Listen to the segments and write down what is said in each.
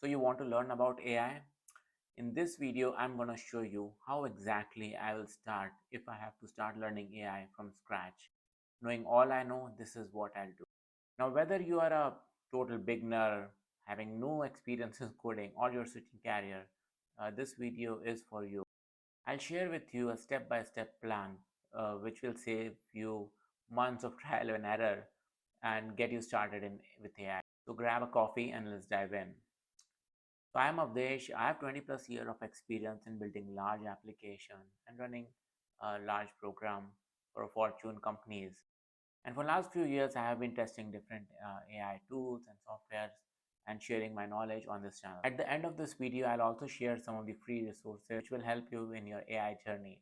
So you want to learn about AI? In this video, I'm going to show you how exactly I will start if I have to start learning AI from scratch. Knowing all I know, this is what I'll do. Now, whether you are a total beginner, having no experience in coding, or you're switching career, this video is for you. I'll share with you a step-by-step plan, which will save you months of trial and error and get you started with AI. So grab a coffee and let's dive in. So I'm Avdesh. I have 20 plus years of experience in building large applications and running a large program for Fortune companies. And for last few years, I have been testing different AI tools and softwares and sharing my knowledge on this channel. At the end of this video, I'll also share some of the free resources which will help you in your AI journey.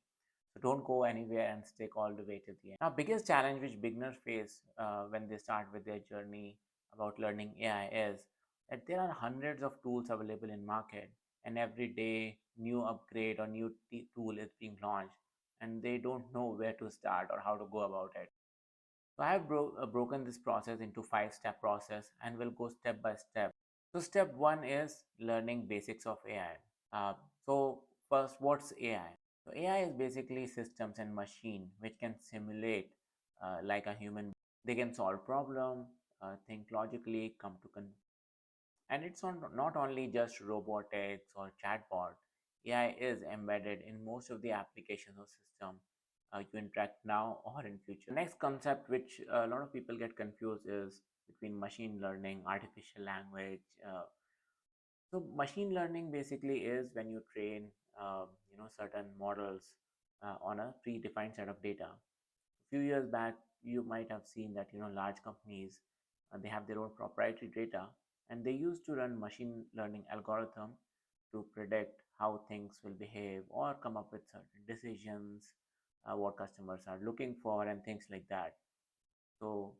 So don't go anywhere and stick all the way to the end. Now, biggest challenge which beginners face when they start with their journey about learning AI is that there are hundreds of tools available in market, and every day new upgrade or new tool is being launched, and they don't know where to start or how to go about it. So I have broken this process into 5-step process and will go step by step. So step one is learning basics of AI. So first, what's AI? So AI is basically systems and machine which can simulate like a human. They can solve problem, think logically, come to and it's not only just robotics or chatbot. AI is embedded in most of the applications or system you interact now or in future. Next concept which a lot of people get confused is between machine learning, artificial language. So machine learning basically is when you train certain models on a predefined set of data. A few years back, you might have seen that large companies they have their own proprietary data, and they used to run machine learning algorithm to predict how things will behave or come up with certain decisions, what customers are looking for, and things like that. So,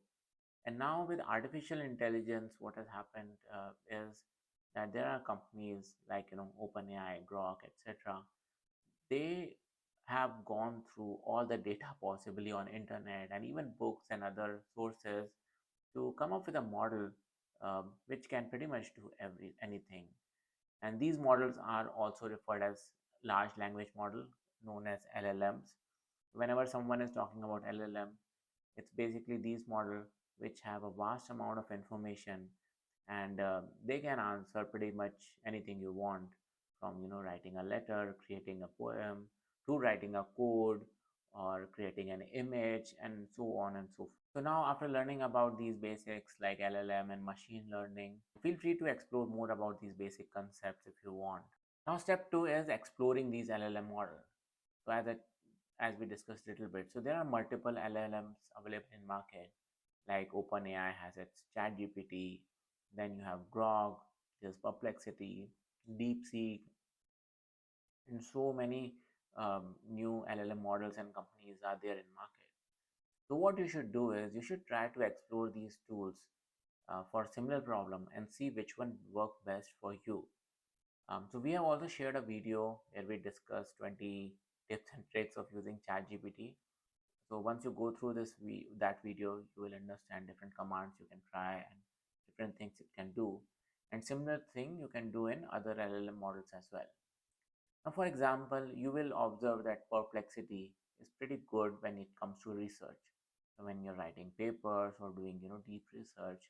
and now with artificial intelligence, what has happened is that there are companies like OpenAI, Grok, etc. They have gone through all the data possibly on internet and even books and other sources to come up with a model which can pretty much do anything. And these models are also referred as large language model, known as LLMs. Whenever someone is talking about LLM, it's basically these models which have a vast amount of information, and they can answer pretty much anything you want, from writing a letter, creating a poem, to writing a code or creating an image, and so on and so forth. So now, after learning about these basics like LLM and machine learning, feel free to explore more about these basic concepts if you want. Now step two is exploring these LLM models. So as we discussed a little bit, so there are multiple LLMs available in market. Like OpenAI has its ChatGPT, then you have Grok, there's Perplexity, DeepSeek, and so many new LLM models and companies are there in market. So what you should do is you should try to explore these tools for similar problem and see which one work best for you. So we have also shared a video where we discussed 20 tips and tricks of using ChatGPT. So once you go through that video, you will understand different commands you can try and different things it can do. And similar thing you can do in other LLM models as well. Now, for example, you will observe that Perplexity is pretty good when it comes to research. So when you're writing papers or doing deep research,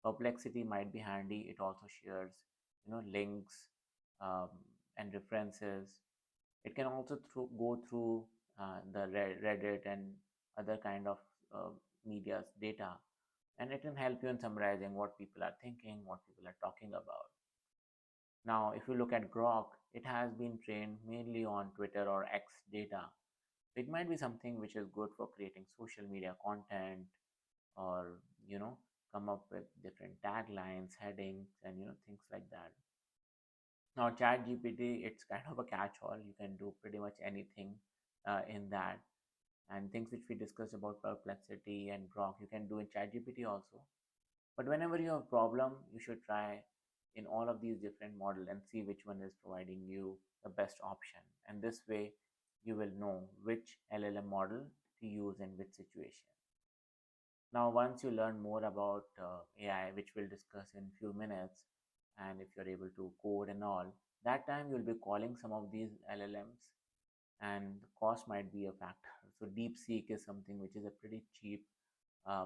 Perplexity might be handy. It also shares links um, and references. It can also go through the Reddit and other kind of media's data, and it can help you in summarizing what people are thinking, what people are talking about. Now, if you look at Grok, it has been trained mainly on Twitter or X data. It might be something which is good for creating social media content, or come up with different taglines, headings, and things like that. Now, ChatGPT, it's kind of a catch-all. You can do pretty much anything in that, and things which we discussed about Perplexity and Grok, you can do in ChatGPT also. But whenever you have a problem, you should try in all of these different models and see which one is providing you the best option. And this way, you will know which LLM model to use in which situation. Now, once you learn more about AI, which we'll discuss in few minutes, and if you're able to code and all, that time you'll be calling some of these LLMs, and the cost might be a factor. So DeepSeek is something which is a pretty cheap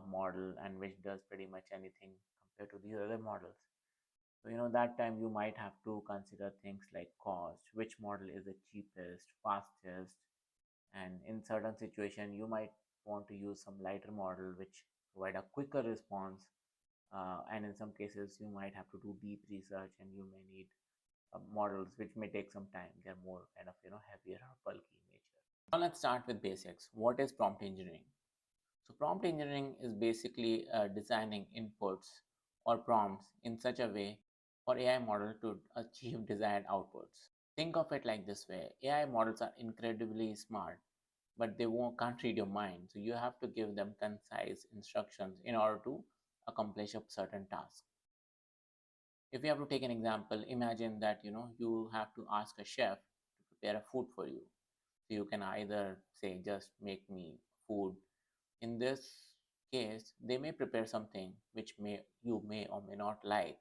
model and which does pretty much anything compared to these other models. So, that time you might have to consider things like cost, which model is the cheapest, fastest, and in certain situation you might want to use some lighter model which provide a quicker response. And in some cases you might have to do deep research and you may need models which may take some time. They're more kind of heavier or bulky in nature. Now let's start with basics. What is prompt engineering? So prompt engineering is basically designing inputs or prompts in such a way for AI model to achieve desired outputs. Think of it like this way: AI models are incredibly smart, but they can't read your mind. So you have to give them concise instructions in order to accomplish a certain task. If you have to take an example, imagine that you have to ask a chef to prepare a food for you. So you can either say, just make me food. In this case, they may prepare something which you may or may not like.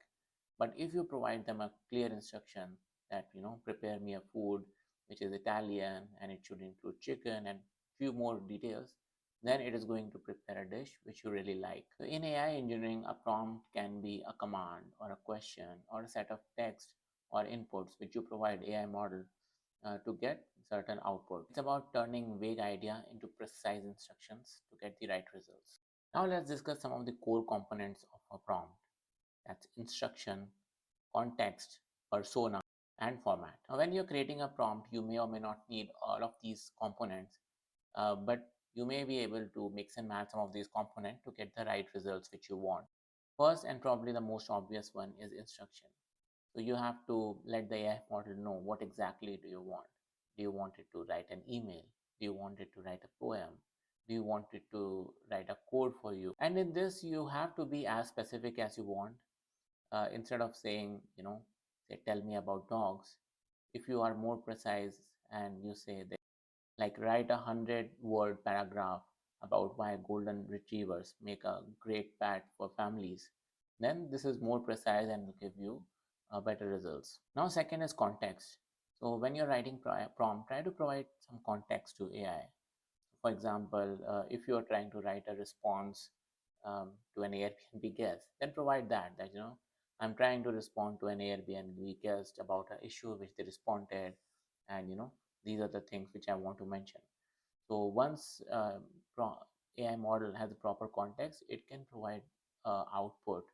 But if you provide them a clear instruction that prepare me a food which is Italian and it should include chicken and few more details, then it is going to prepare a dish which you really like. So in AI engineering, a prompt can be a command or a question or a set of text or inputs which you provide AI model to get certain output. It's about turning vague idea into precise instructions to get the right results. Now let's discuss some of the core components of a prompt. That's instruction, context, persona, and format. Now, when you're creating a prompt, you may or may not need all of these components, but you may be able to mix and match some of these components to get the right results which you want. First, and probably the most obvious one, is instruction. So you have to let the AI model know what exactly do you want. Do you want it to write an email? Do you want it to write a poem? Do you want it to write a code for you? And in this, you have to be as specific as you want. Instead of saying, say, tell me about dogs, if you are more precise and you say that, like, write 100-word paragraph about why golden retrievers make a great pet for families, then this is more precise and will give you better results. Now, second is context. So when you're writing prompt, try to provide some context to AI. For example, if you are trying to write a response to an Airbnb guest, then provide that I'm trying to respond to an Airbnb guest about an issue which they responded, and these are the things which I want to mention. So once AI model has a proper context, it can provide output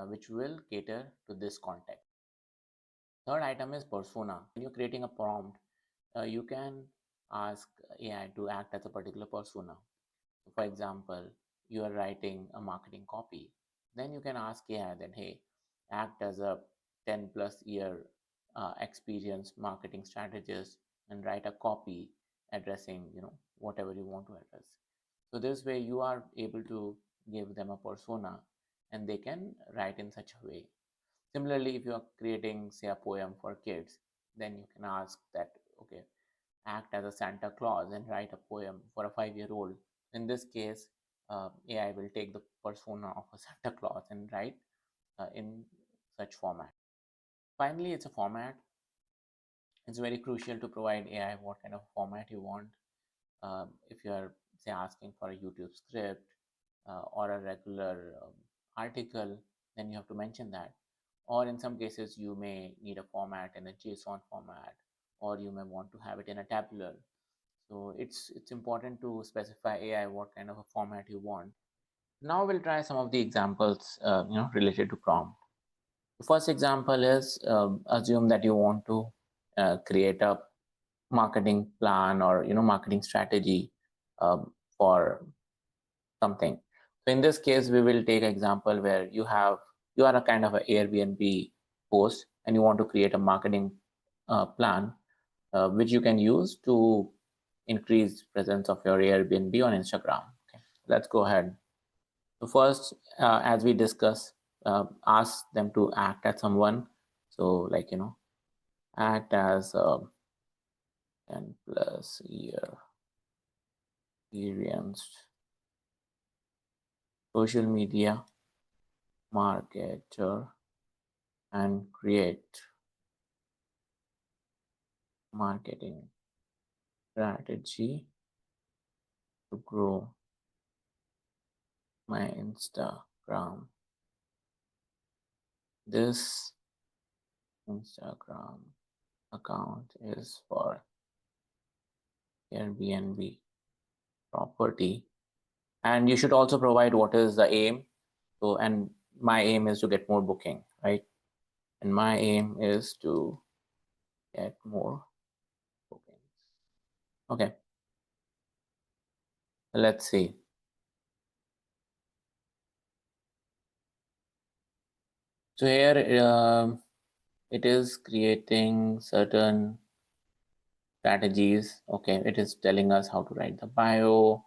which will cater to this context. Third item is persona. When you're creating a prompt, you can ask AI to act as a particular persona. For example, you are writing a marketing copy, then you can ask AI that, hey, act as a 10 plus year experienced marketing strategist and write a copy addressing whatever you want to address. So this way you are able to give them a persona and they can write in such a way. Similarly, if you are creating, say, a poem for kids, then you can ask that, okay, act as a Santa Claus and write a poem for a 5-year-old. In this case, AI will take the persona of a Santa Claus and write in such format. Finally, it's a format. It's very crucial to provide AI what kind of format you want. If you're, say, asking for a YouTube script or a regular article, then you have to mention that. Or in some cases, you may need a format in a JSON format, or you may want to have it in a tabular. So it's important to specify AI what kind of a format you want. Now we'll try some of the examples related to prompt. The first example is assume that you want to create a marketing plan or marketing strategy for something. So in this case, we will take example where you are a kind of an Airbnb host and you want to create a marketing plan which you can use to increase presence of your Airbnb on Instagram. Okay, let's go ahead. So first, as we discuss, ask them to act as someone. So like, act as a 10 plus year experienced social media marketer and create marketing strategy to grow my Instagram. This Instagram account is for Airbnb property, and you should also provide what is the aim. So, and my aim is to get more booking, right? And my aim is to get more bookings. Okay, let's see. So here it is creating certain strategies. Okay, it is telling us how to write the bio,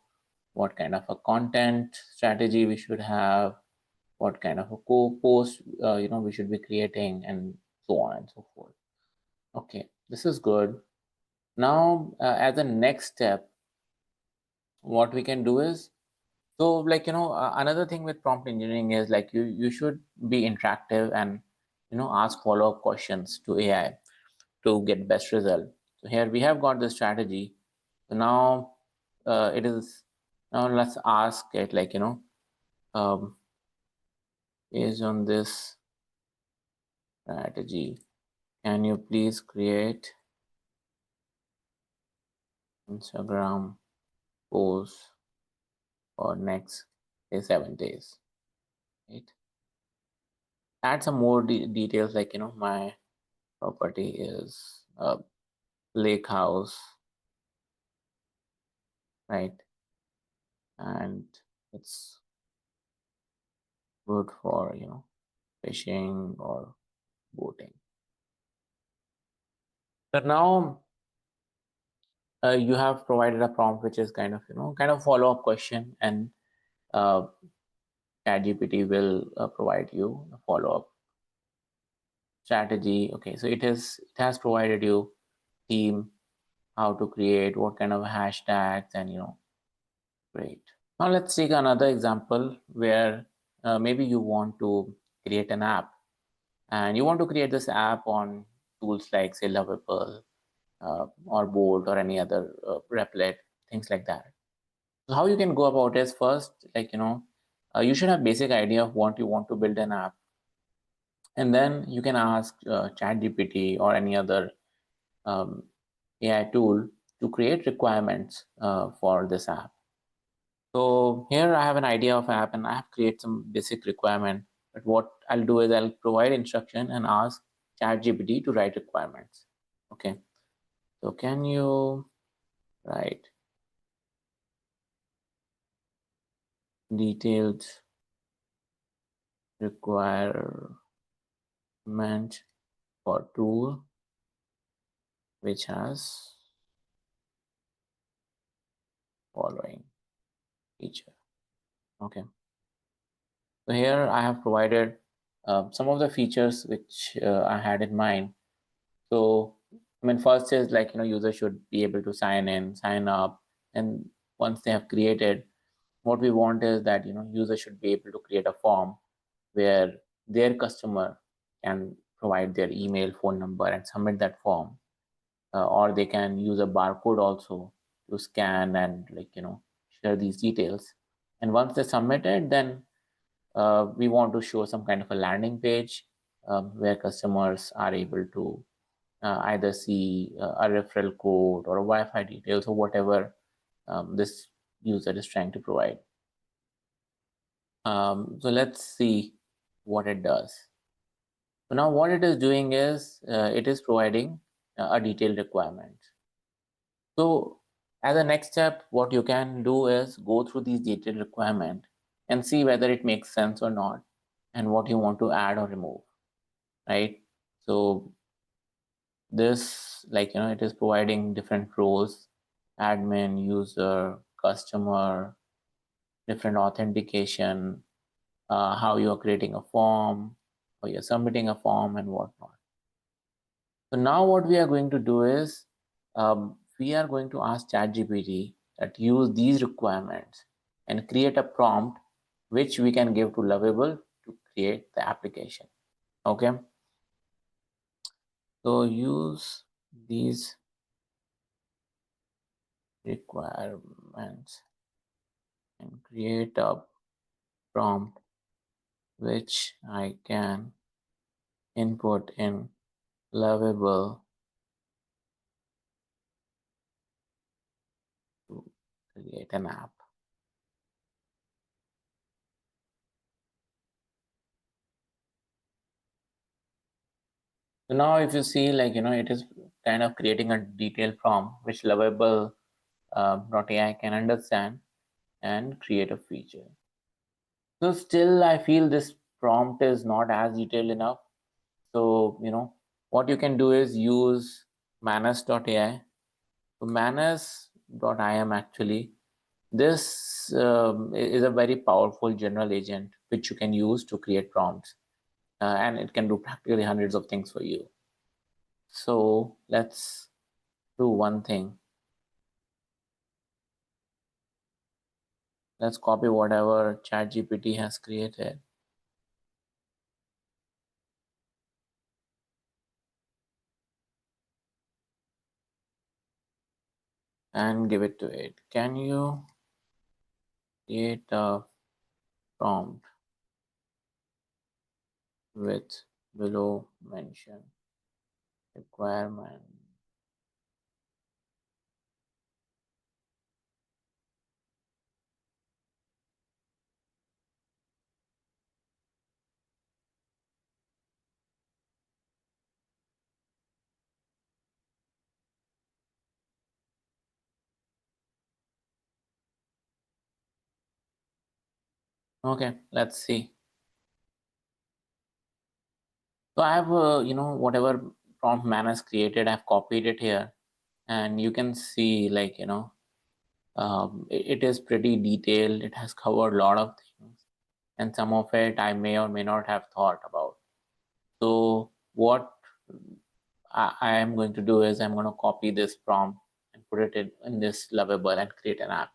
what kind of a content strategy we should have, what kind of a post we should be creating, and so on and so forth. Okay, this is good. Now as a next step, what we can do is, so another thing with prompt engineering is like you should be interactive and ask follow-up questions to AI to get best result. So here we have got the strategy. So now now let's ask it based on this strategy, can you please create Instagram post for next say 7 days, right? Add some more details like my property is a lake house, right? And it's good for fishing or boating. So now you have provided a prompt which is kind of follow-up question, and ChatGPT will provide you a follow-up strategy. Okay, so it has provided you theme, how to create, what kind of hashtags, and great. Now let's take another example where maybe you want to create an app, and you want to create this app on tools like say Lovable or Bolt or any other Replit, things like that. So how you can go about is, first you should have basic idea of what you want to build an app, and then you can ask ChatGPT or any other AI tool to create requirements for this app. So here I have an idea of app and I have created some basic requirement. But what I'll do is I'll provide instruction and ask ChatGPT to write requirements. Okay. So can you write detailed requirement for tool which has following feature. Okay. So here I have provided some of the features which I had in mind. So I mean, first is user should be able to sign in, sign up, and once they have created, what we want is that user should be able to create a form where their customer can provide their email, phone number, and submit that form, or they can use a barcode also to scan and share these details. And once they submit it, then we want to show some kind of a landing page where customers are able to either see a referral code or a Wi-Fi details or whatever this user is trying to provide. So let's see what it does. So now what it is doing is it is providing a detailed requirement. So as a next step, what you can do is go through these detailed requirement and see whether it makes sense or not, and what you want to add or remove, right? So this it is providing different roles: admin, user, customer, different authentication, how you are creating a form, or you're submitting a form, and whatnot. So now what we are going to do is we are going to ask ChatGPT that use these requirements and create a prompt which we can give to Lovable to create the application. Okay. So use these requirements and create a prompt which I can input in Lovable to create an app. So now if you see, like, it is kind of creating a detailed prompt which Lovable .ai can understand and create a feature. So still I feel this prompt is not as detailed enough. So, what you can do is use Manas.ai. So Manas.im actually, this is a very powerful general agent which you can use to create prompts. And it can do practically hundreds of things for you. So let's do one thing. Let's copy whatever ChatGPT has created and give it to it. Can you create a prompt with below mentioned requirement? Okay, let's see. So I have, whatever prompt man has created, I've copied it here, and you can see, like, it is pretty detailed. It has covered a lot of things, and some of it I may or may not have thought about. So what I am going to do is I'm going to copy this prompt and put it in this Lovable and create an app.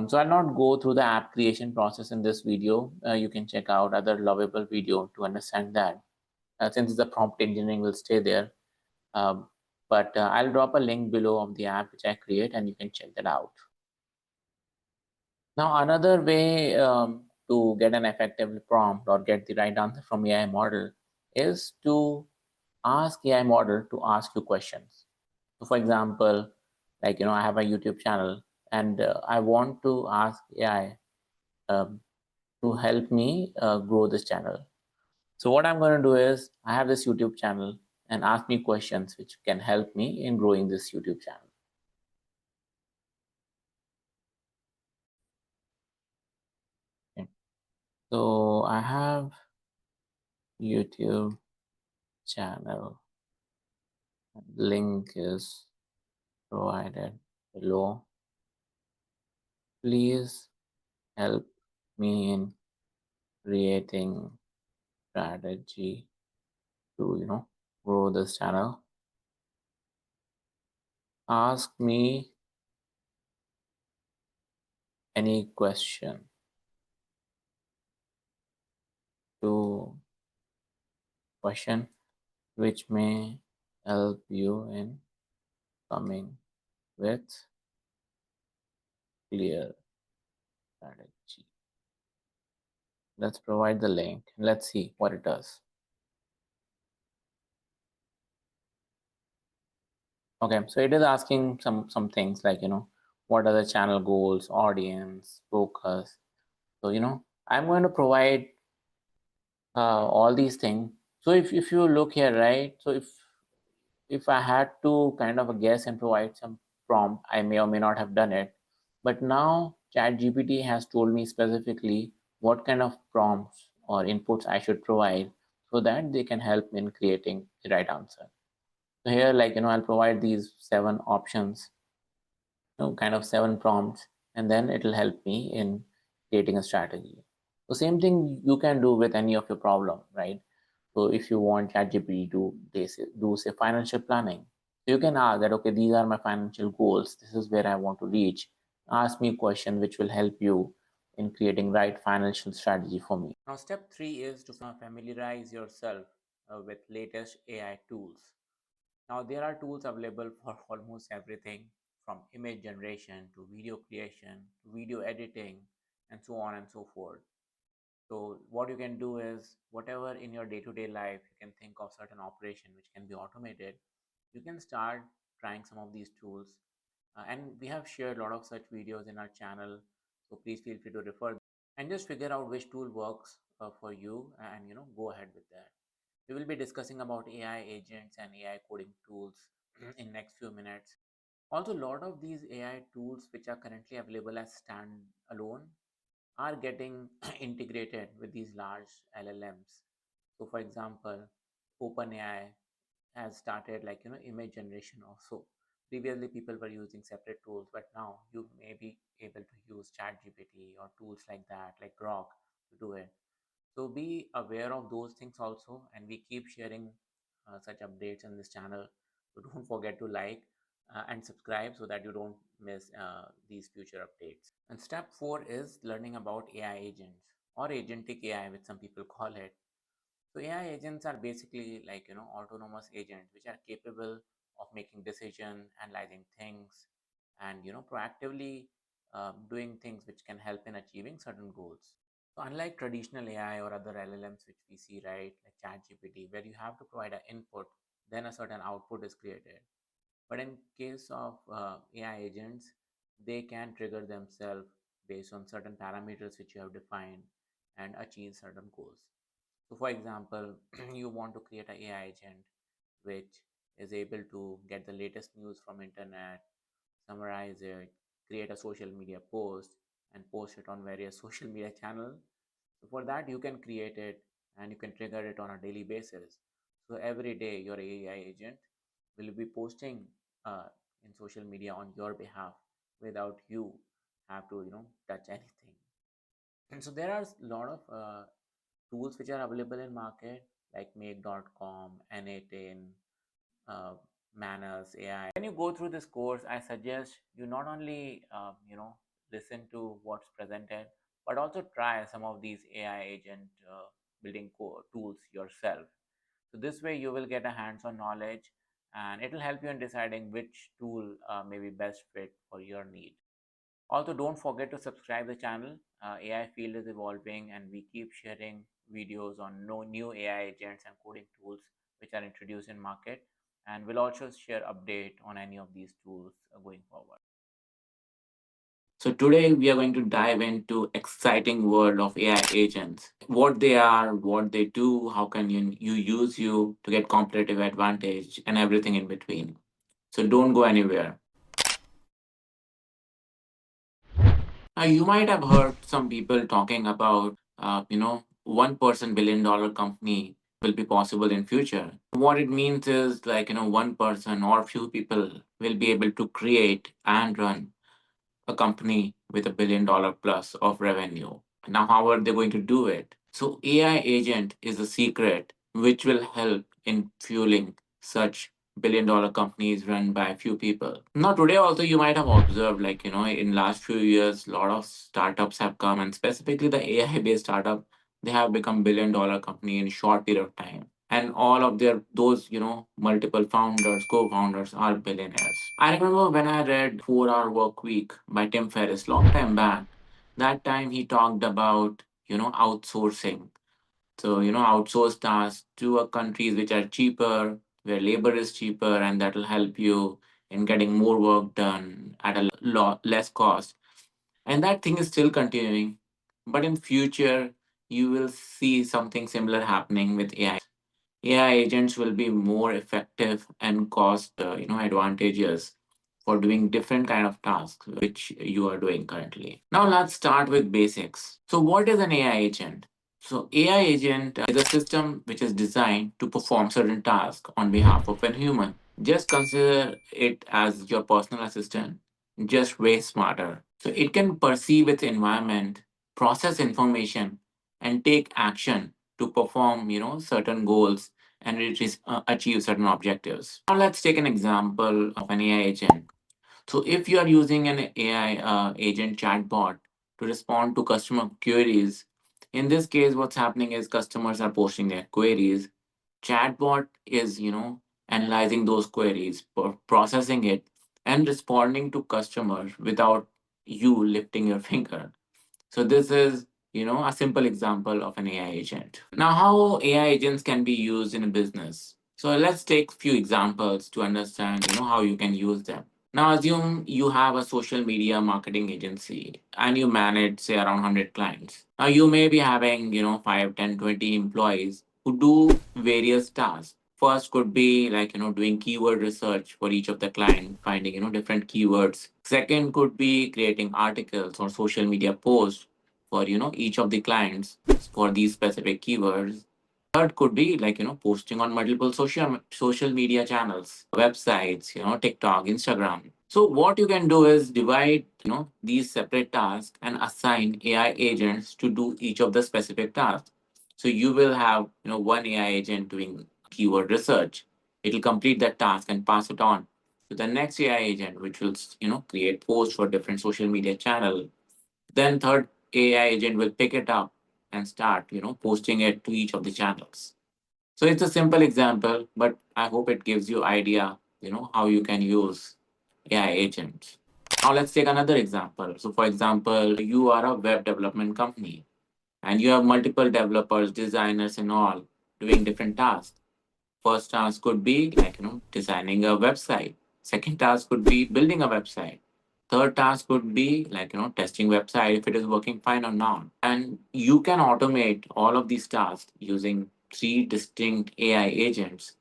So I'll not go through the app creation process in this video. You can check out other Lovable video to understand that. Since the prompt engineering will stay there. Um, but I'll drop a link below of the app which I create and you can check that out. Now, another way to get an effective prompt or get the right answer from AI model is to ask AI model to ask you questions. So for example, like, I have a YouTube channel and I want to ask AI um, to help me grow this channel. So what I'm going to do is I have this YouTube channel and ask me questions which can help me in growing this YouTube channel. Okay. So I have YouTube channel. Link is provided below. Please help me in creating strategy to grow this channel. Ask me any question to question which may help you in coming with clear strategy. Let's provide the link. Let's see what it does. Okay, so it is asking some things like, what are the channel goals, audience, focus. So, I'm going to provide all these things. So if you look here, right? So if I had to kind of a guess and provide some prompt, I may or may not have done it. But now ChatGPT has told me specifically what kind of prompts or inputs I should provide so that they can help me in creating the right answer. So here, like, I'll provide these 7 options, kind of 7 prompts, and then it'll help me in creating a strategy. The same thing you can do with any of your problem, right? So if you want ChatGPT to do say financial planning, you can ask that, okay, these are my financial goals. This is where I want to reach. Ask me a question which will help you in creating right financial strategy for me. Now, step 3 is to familiarize yourself with latest AI tools. Now, there are tools available for almost everything from image generation to video creation to video editing and so on and so forth. So, what you can do is whatever in your day to day life you can think of certain operation which can be automated, you can start trying some of these tools. And we have shared a lot of such videos in our channel. So, please feel free to refer and just figure out which tool works for you and go ahead with that. We will be discussing about AI agents and AI coding tools in next few minutes. Also, a lot of these AI tools which are currently available as standalone are getting integrated with these large LLMs. So, for example, OpenAI has started like image generation also. Previously, people were using separate tools, but now you may be able to use ChatGPT or tools like that, like Grok, to do it. So be aware of those things also, and we keep sharing such updates in this channel. So don't forget to like and subscribe so that you don't miss these future updates. And step 4 is learning about AI agents or agentic AI, which some people call it. So AI agents are basically like autonomous agents which are capable of making decision, analyzing things, and proactively doing things which can help in achieving certain goals. So unlike traditional AI or other LLMs which we see, right, like ChatGPT, where you have to provide an input, then a certain output is created. But in case of AI agents, they can trigger themselves based on certain parameters which you have defined and achieve certain goals. So for example, you want to create an AI agent which is able to get the latest news from internet, summarize it, create a social media post, and post it on various social media channels. So for that, you can create it and you can trigger it on a daily basis. So every day, your AI agent will be posting uh, in social media on your behalf without you have to touch anything. And so there are a lot of tools which are available in market like make.com, N18, uh, manners AI. When you go through this course, I suggest you not only listen to what's presented but also try some of these AI agent building tools yourself. So this way you will get a hands-on knowledge and it will help you in deciding which tool may be best fit for your need. Also, don't forget to subscribe the channel. AI field is evolving and we keep sharing videos on no new AI agents and coding tools which are introduced in market. And we'll also share update on any of these tools going forward. So today we are going to dive into exciting world of AI agents. What they are, what they do, how can you use you to get competitive advantage and everything in between. So don't go anywhere. You might have heard some people talking about, $1 billion company will be possible in future. What it means is like, one person or few people will be able to create and run a company with $1 billion plus of revenue. Now, how are they going to do it? So, AI agent is a secret which will help in fueling such $1 billion companies run by a few people. Now, today also you might have observed, like in last few years, a lot of startups have come, and specifically the AI based startup, they have become $1 billion company in short period of time, and all of their those multiple founders co-founders are billionaires. I remember when I read 4 Hour Work Week by Tim Ferriss long time back. That time he talked about outsourcing. So outsource tasks to countries which are cheaper, where labor is cheaper, and that will help you in getting more work done at a lot less cost. And that thing is still continuing, but in future you will see something similar happening with AI. AI agents will be more effective and cost advantageous for doing different kind of tasks which you are doing currently. Now let's start with basics. So what is an AI agent? So AI agent is a system which is designed to perform certain tasks on behalf of a human. Just consider it as your personal assistant, just way smarter. So it can perceive its environment, process information, and take action to perform certain goals and achieve certain objectives. Now let's take an example of an AI agent. So if you are using an AI agent chatbot to respond to customer queries, in this case, what's happening is customers are posting their queries. Chatbot is, analyzing those queries, processing it, and responding to customers without you lifting your finger. So this is, a simple example of an AI agent. Now, how AI agents can be used in a business. So let's take a few examples to understand, how you can use them. Now, assume you have a social media marketing agency and you manage, say, around 100 clients. Now, you may be having, 5, 10, 20 employees who do various tasks. First could be like, doing keyword research for each of the client, finding, different keywords. Second could be creating articles or social media posts for, each of the clients for these specific keywords. Third could be like, posting on multiple social media channels, websites, TikTok, Instagram. So what you can do is divide, these separate tasks and assign AI agents to do each of the specific tasks. So you will have, one AI agent doing keyword research. It'll complete that task and pass it on to the next AI agent, which will, create posts for different social media channel. Then third AI agent will pick it up and start, posting it to each of the channels. So it's a simple example, but I hope it gives you idea, how you can use AI agents. Now let's take another example. So for example, you are a web development company and you have multiple developers, designers and all doing different tasks. First task could be like, designing a website. Second task could be building a website. Third task could be like, testing website if it is working fine or not. And you can automate all of these tasks using three distinct AI agents.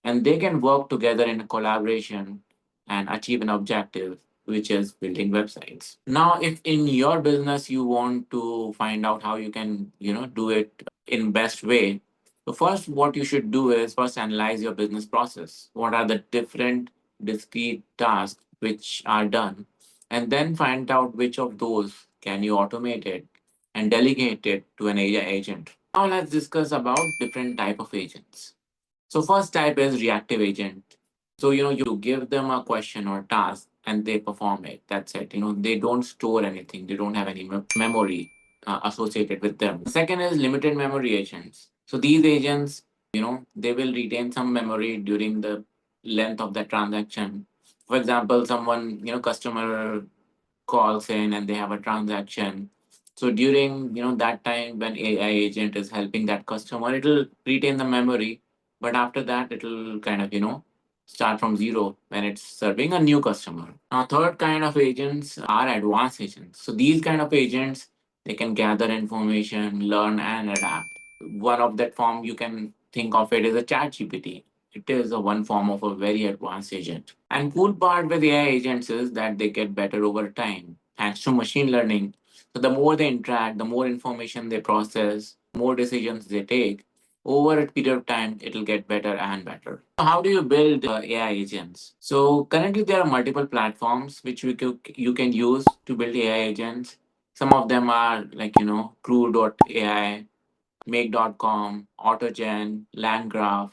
And they can work together in a collaboration and achieve an objective, which is building websites. Now, if in your business you want to find out how you can, do it in best way, so first, what you should do is first analyze your business process. What are the different discrete tasks which are done? And then find out which of those can you automate it and delegate it to an AI agent. Now let's discuss about different type of agents. So first type is reactive agent. So you give them a question or task and they perform it. That's it. They don't store anything. They don't have any memory associated with them. Second is limited memory agents. So these agents, they will retain some memory during the length of the transaction. For example, someone, customer calls in and they have a transaction. So during that time when AI agent is helping that customer, it'll retain the memory, but after that it'll kind of start from zero when it's serving a new customer. Now third kind of agents are advanced agents. So these kind of agents, they can gather information, learn and adapt. One of that form you can think of it as a chat GPT. It is a one form of a very advanced agent. And cool part with AI agents is that they get better over time thanks to machine learning. So the more they interact, the more information they process, more decisions they take. Over a period of time, it'll get better and better. So how do you build AI agents? So currently there are multiple platforms which you can use to build AI agents. Some of them are like, Crew.ai, Make.com, AutoGen, LandGraph.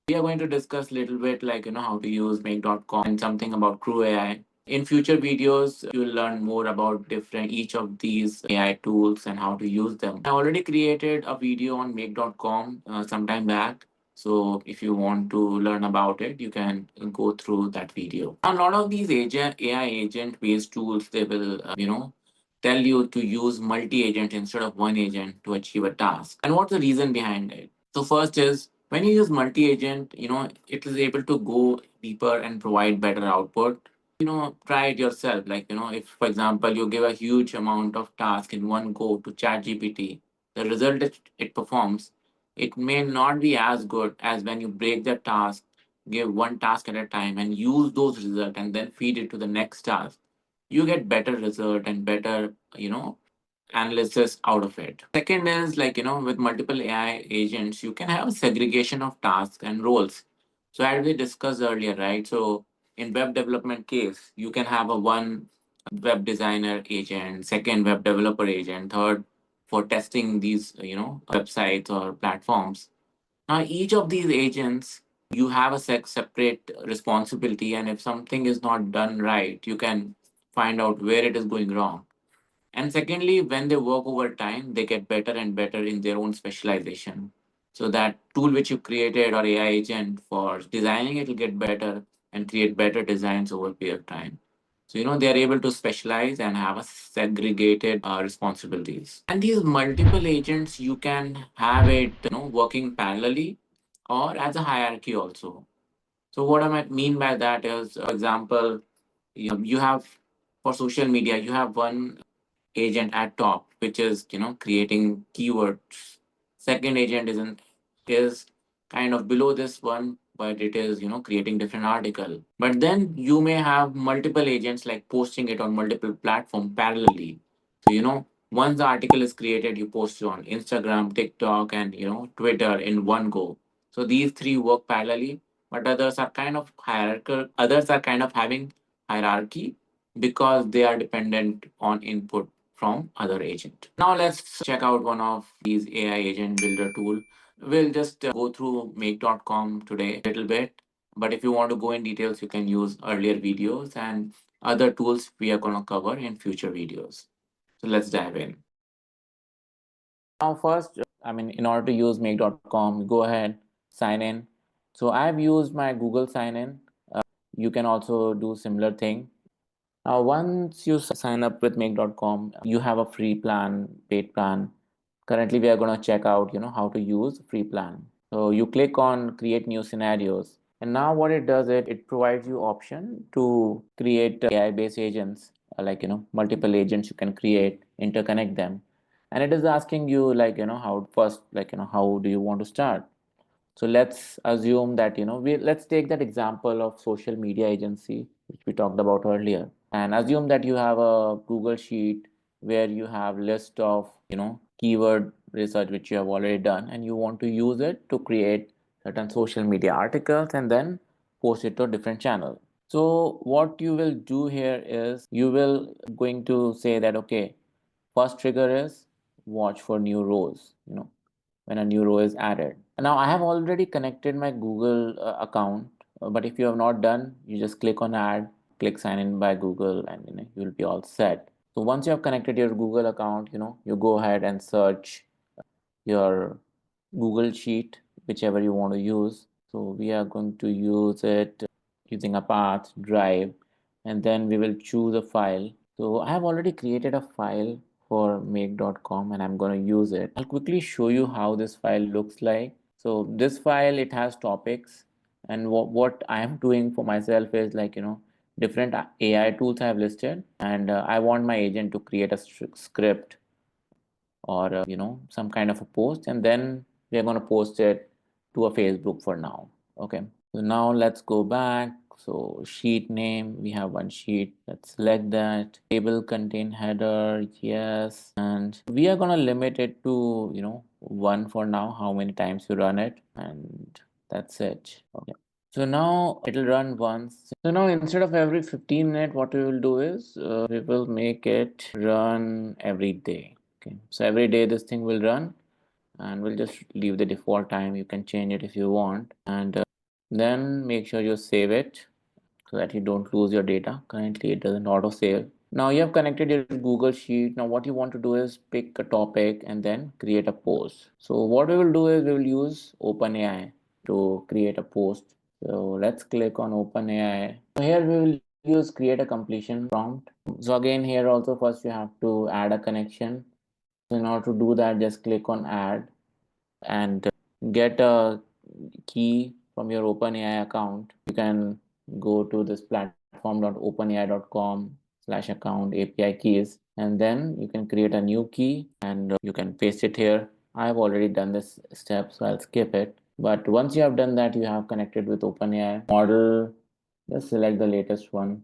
We are going to discuss a little bit like how to use Make.com and something about Crew AI. In future videos, you will learn more about different each of these AI tools and how to use them. I already created a video on Make.com sometime back. So if you want to learn about it, you can go through that video. A lot of these AI agent based tools, they will, tell you to use multi-agent instead of one agent to achieve a task. And what's the reason behind it? So first is when you use multi-agent, it is able to go deeper and provide better output. Try it yourself. Like, if for example you give a huge amount of task in one go to ChatGPT, the result that it performs, it may not be as good as when you break the task, give one task at a time and use those results and then feed it to the next task. You get better result and better, analysis out of it. Second is like, with multiple AI agents, you can have a segregation of tasks and roles. So as we discussed earlier, right? So in web development case, you can have a one web designer agent, second web developer agent, third for testing these, websites or platforms. Now each of these agents, you have a separate responsibility, and if something is not done right, you can find out where it is going wrong. And secondly, when they work over time, they get better and better in their own specialization. So that tool which you created or AI agent for designing it will get better and create better designs over a period of time. So, they are able to specialize and have a segregated responsibilities. And these multiple agents, you can have it, working parallelly or as a hierarchy also. So what I might mean by that is, for example, you have for social media, you have one agent at top, which is creating keywords. Second agent is kind of below this one, but it is creating different article. But then you may have multiple agents like posting it on multiple platform parallelly. So once the article is created, you post it on Instagram, TikTok, and Twitter in one go. So these three work parallelly, but others are kind of hierarchical. Others are kind of having hierarchy because they are dependent on input from other agent. Now let's check out one of these AI agent builder tool. We'll just go through make.com today a little bit, but if you want to go in details, you can use earlier videos and other tools we are going to cover in future videos. So let's dive in. Now first, in order to use make.com, go ahead, sign in. So I've used my Google sign in. You can also do similar thing. Once you sign up with make.com, you have a free plan, paid plan. Currently, we are going to check out, how to use free plan. So you click on create new scenarios. And now what it does, it provides you option to create AI-based agents, like, multiple agents you can create, interconnect them. And it is asking you like, how first, like, how do you want to start? So let's assume that, let's take that example of social media agency, which we talked about earlier, and assume that you have a Google sheet where you have list of, keyword research, which you have already done, and you want to use it to create certain social media articles and then post it to a different channel. So what you will do here is you will going to say that, okay, first trigger is watch for new rows, when a new row is added. Now I have already connected my Google account, but if you have not done, you just click on add, click sign in by Google, and you will be all set. So once you have connected your Google account, you go ahead and search your Google Sheet, whichever you want to use. So we are going to use it using a path drive, and then we will choose a file. So I have already created a file for make.com and I'm going to use it. I'll quickly show you how this file looks like. So this file, it has topics, and what I am doing for myself is like, different AI tools I have listed, and I want my agent to create a script or some kind of a post, and then we are going to post it to a Facebook for now. Okay, so now let's go back. So sheet name, we have one sheet. Let's select that. Table contain header, yes, and we are going to limit it to one for now, how many times you run it, and that's it. Okay, so now it'll run once. So now instead of every 15 minutes, what we will do is we will make it run every day. Okay, so every day this thing will run, and we'll just leave the default time. You can change it if you want, and then make sure you save it so that you don't lose your data. Currently it doesn't auto save. Now you have connected your Google Sheet. Now what you want to do is pick a topic and then create a post. So what we will do is we will use OpenAI to create a post. So let's click on OpenAI. So here we will use create a completion prompt. So again, here also first you have to add a connection. So in order to do that, just click on add and get a key from your OpenAI account. You can go to this platform.openai.com/account API keys, and then you can create a new key and you can paste it here. I've already done this step, so I'll skip it. But once you have done that, you have connected with OpenAI model. Just select the latest one.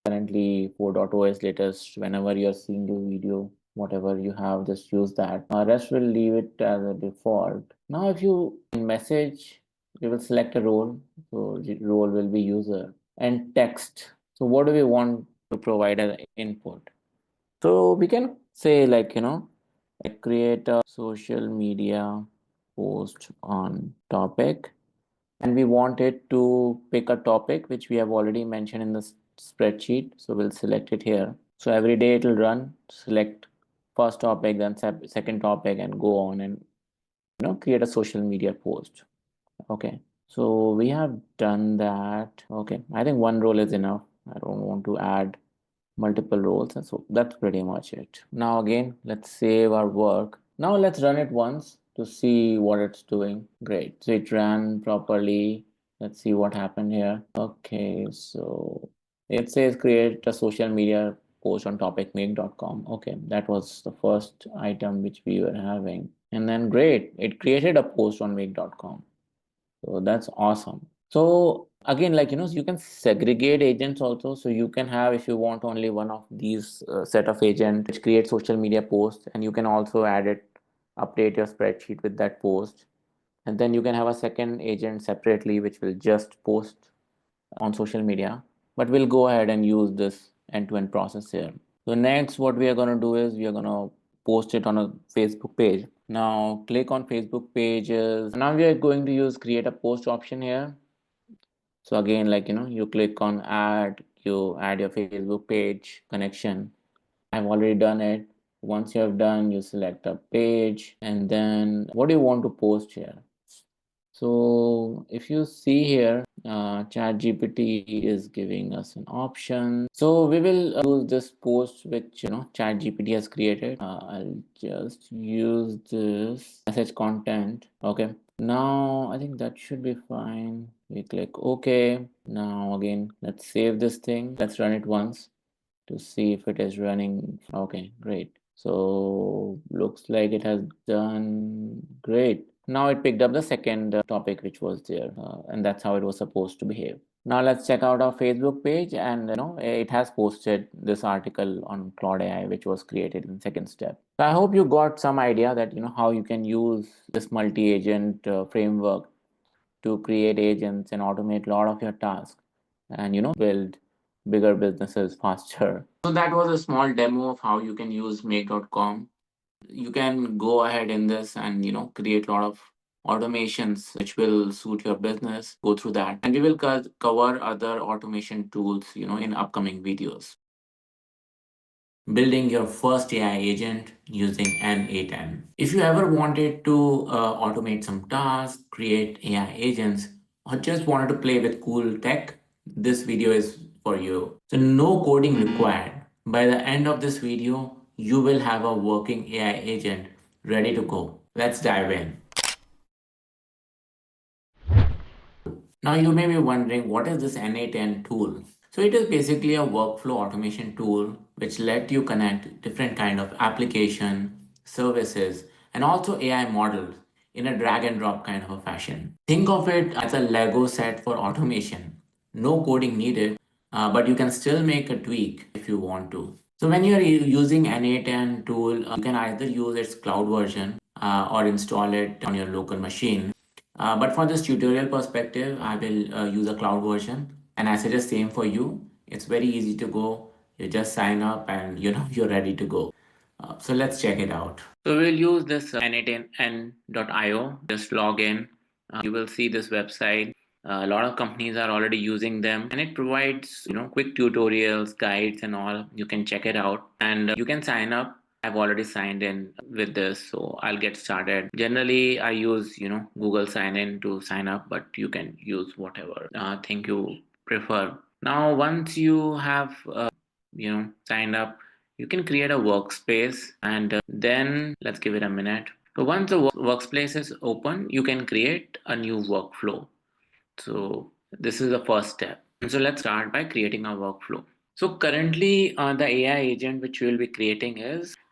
Currently 4.0 is latest. Whenever you're seeing your video, whatever you have, just use that. Rest will leave it as a default. Now if you message, you will select a role. So the role will be user and text. So what do we want to provide as input? So we can say like, like create a social media post on topic, and we want it to pick a topic which we have already mentioned in the spreadsheet. So we'll select it here. So every day it will run, select first topic, then second topic, and go on. And create a social media post. Okay, so we have done that. Okay, I think one role is enough. I don't want to add multiple roles, and so that's pretty much it. Now again, let's save our work. Now let's run it once to see what it's doing. Great, so it ran properly. Let's see what happened here. Okay, so it says create a social media post on topicmake.com. Okay, that was the first item which we were having. And then great, it created a post on make.com. So that's awesome. So again, you can segregate agents also. So you can have, if you want, only one of these set of agent which create social media posts, and you can also add it, update your spreadsheet with that post. And then you can have a second agent separately, which will just post on social media. But we'll go ahead and use this end-to-end process here. So next, what we are going to do is we are going to post it on a Facebook page. Now click on Facebook pages. Now we are going to use create a post option here. So again, you click on add, you add your Facebook page connection. I've already done it. Once you have done, you select a page, and then what do you want to post here? So if you see here, ChatGPT is giving us an option. So we will use this post which ChatGPT has created. I'll just use this message content. Okay. Now I think that should be fine. We click OK. Now again, let's save this thing. Let's run it once to see if it is running. Okay, great. So looks like it has done great. Now it picked up the second topic which was there, and that's how it was supposed to behave. Now let's check out our Facebook page, and it has posted this article on Claude AI, which was created in second step. So I hope you got some idea that how you can use this multi-agent framework to create agents and automate a lot of your tasks, and build bigger businesses faster. So that was a small demo of how you can use make.com. You can go ahead in this and create a lot of automations which will suit your business. Go through that, and we will cover other automation tools in upcoming videos. Building your first AI agent using N8N. If you ever wanted to automate some tasks, create AI agents, or just wanted to play with cool tech, this video is for you. So no coding required. By the end of this video, you will have a working AI agent ready to go. Let's dive in. Now you may be wondering, what is this N8N tool? So it is basically a workflow automation tool which let you connect different kind of application, services, and also AI models in a drag and drop kind of a fashion. Think of it as a Lego set for automation. No coding needed, but you can still make a tweak if you want to. So when you're using N8N tool, you can either use its cloud version or install it on your local machine. But for this tutorial perspective, I will use a cloud version, and I suggest same for you. It's very easy to go. You just sign up and you're ready to go. So let's check it out. So we'll use this n8n.io. Just log in. You will see this website. A lot of companies are already using them, and it provides quick tutorials, guides, and all. You can check it out, and you can sign up. I've already signed in with this, so I'll get started. Generally, I use Google sign in to sign up, but you can use whatever thing you prefer. Now, once you have signed up, you can create a workspace, and then let's give it a minute. So once the workspace is open, you can create a new workflow. So this is the first step. And so let's start by creating a workflow. So currently, the AI agent which we will be creating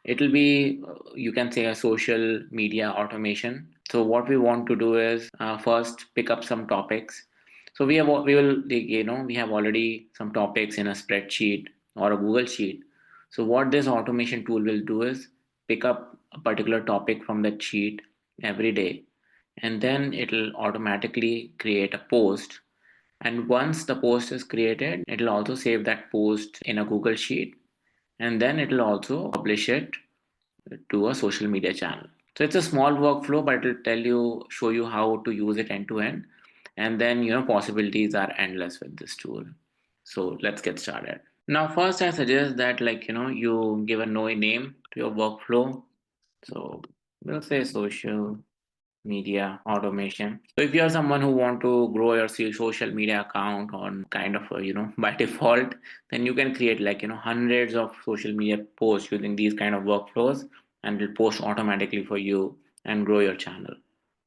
it'll be, you can say, a social media automation. So what we want to do is first pick up some topics. So we will, we have already some topics in a spreadsheet or a Google sheet. So what this automation tool will do is pick up a particular topic from that sheet every day, and then it'll automatically create a post. And once the post is created, it'll also save that post in a Google Sheet, and then it'll also publish it to a social media channel. So it's a small workflow, but it'll show you how to use it end to end. And then, possibilities are endless with this tool. So let's get started. Now, first, I suggest that, you give a no name to your workflow. So we'll say social media automation. So if you are someone who want to grow your social media account on kind of by default, then you can create like hundreds of social media posts using these kind of workflows, and it'll post automatically for you and grow your channel,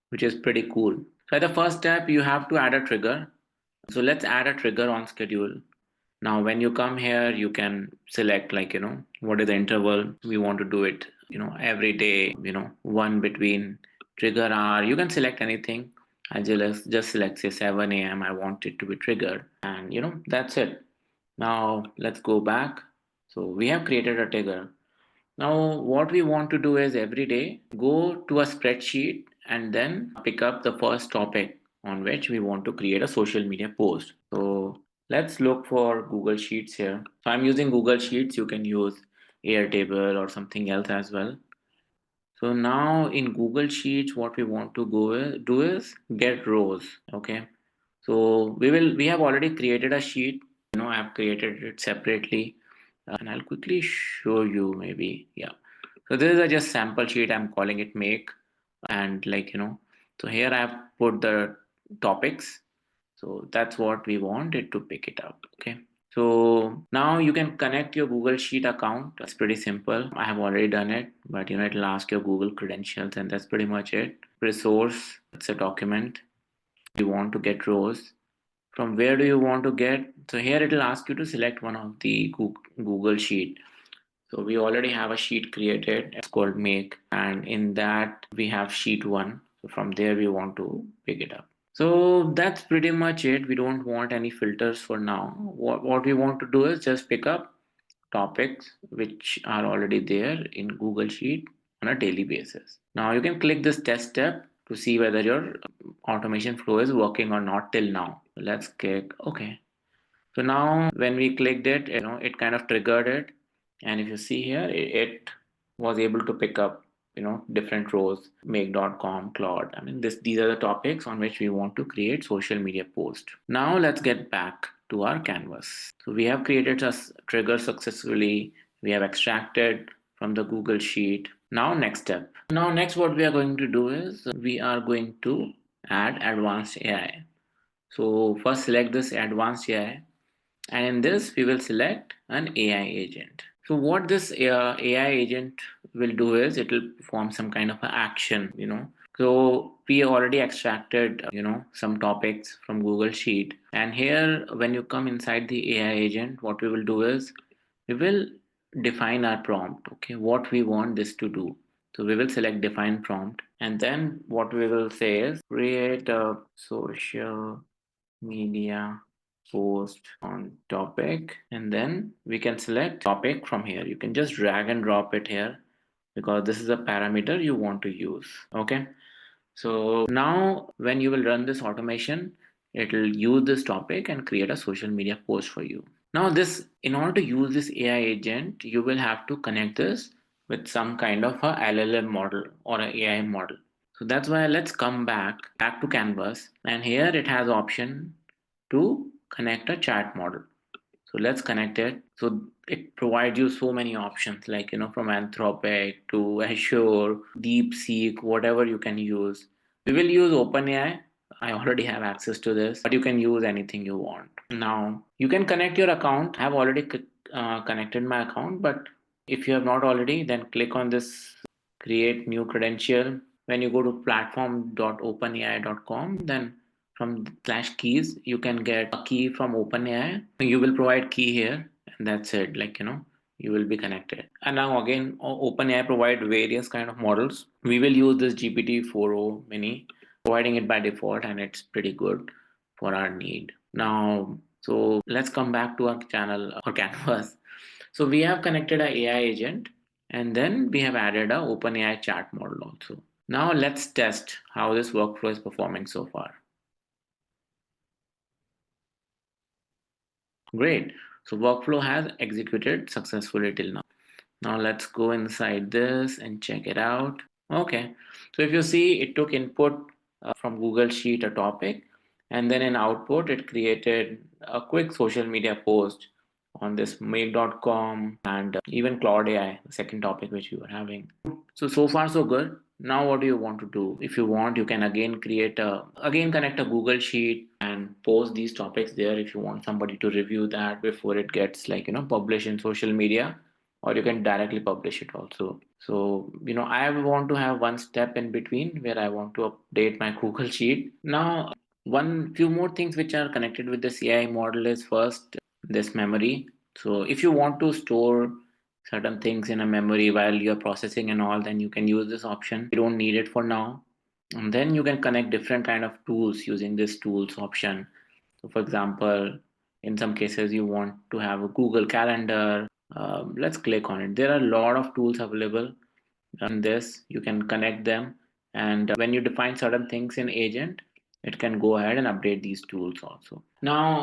which is pretty cool. So at the first step, you have to add a trigger. So let's add a trigger on schedule. Now, when you come here, you can select like, what is the interval we want to do it, every day, one between trigger hour. You can select anything. I just select say 7 a.m. I want it to be triggered, and that's it. Now let's go back. So we have created a trigger. Now, what we want to do is every day go to a spreadsheet and then pick up the first topic on which we want to create a social media post. So let's look for Google Sheets here. So I'm using Google Sheets. You can use Airtable or something else as well. So now in Google Sheets, what we want to do is get rows. Okay. So we have already created a sheet. I have created it separately, and I'll quickly show you maybe. Yeah. So this is a just sample sheet. I'm calling it make, and so here I have put the topics. So that's what we want it to pick it up. Okay. So now you can connect your Google Sheet account. That's pretty simple. I have already done it, but it'll ask your Google credentials, and that's pretty much it. Resource, it's a document. You want to get rows. From where do you want to get? So here it will ask you to select one of the Google Sheet. So we already have a sheet created. It's called make, and in that we have sheet one. So from there we want to pick it up. So that's pretty much it. We don't want any filters for now. What we want to do is just pick up topics which are already there in Google Sheet on a daily basis. Now you can click this test step to see whether your automation flow is working or not till now. Let's click OK. So now when we clicked it, it kind of triggered it. And if you see here, it was able to pick up, different rows, make.com, Claude. I mean, these are the topics on which we want to create social media post. Now let's get back to our canvas. So we have created a trigger successfully. We have extracted from the Google Sheet. Now next step. Now next what we are going to do is we are going to add advanced AI. So first select this advanced AI, and in this we will select an AI agent. So what this AI agent will do is it will perform some kind of an action, So we already extracted, some topics from Google Sheet. And here, when you come inside the AI agent, what we will do is we will define our prompt, okay, what we want this to do. So we will select define prompt. And then what we will say is create a social media post on topic, and then we can select topic from here. You can just drag and drop it here because this is a parameter you want to use. Okay, so now when you will run this automation, it will use this topic and create a social media post for you. Now this, in order to use this AI agent, you will have to connect this with some kind of a LLM model or an AI model. So that's why let's come back to Canvas, and here it has option to connect a chat model. So let's connect it. So it provides you so many options, like from Anthropic to Azure, DeepSeek, whatever you can use. We will use OpenAI. I already have access to this, but you can use anything you want. Now you can connect your account. I have already connected my account, but if you have not already, then click on this create new credential. When you go to platform.openai.com, then from slash keys, you can get a key from OpenAI. You will provide key here, and that's it. You will be connected. And now again, OpenAI provide various kind of models. We will use this GPT-4o mini, providing it by default, and it's pretty good for our need. Now, so let's come back to our channel or canvas. So we have connected a AI agent, and then we have added a OpenAI chat model also. Now let's test how this workflow is performing so far. Great. So workflow has executed successfully till now. Now let's go inside this and check it out. Okay. So if you see, it took input from Google Sheet, a topic, and then in output, it created a quick social media post on this make.com and even Claude AI, the second topic which we were having. So far so good. Now what do you want to do? If you want, you can again connect a Google Sheet and post these topics there if you want somebody to review that before it gets published in social media, or you can directly publish it also. So I want to have one step in between where I want to update my Google Sheet. Now, one few more things which are connected with this AI model is first this memory. So if you want to store certain things in a memory while you're processing and all, then you can use this option. You don't need it for now. And then you can connect different kind of tools using this tools option. So for example, in some cases you want to have a Google Calendar. Let's click on it. There are a lot of tools available in this. You can connect them, and when you define certain things in agent, it can go ahead and update these tools also. Now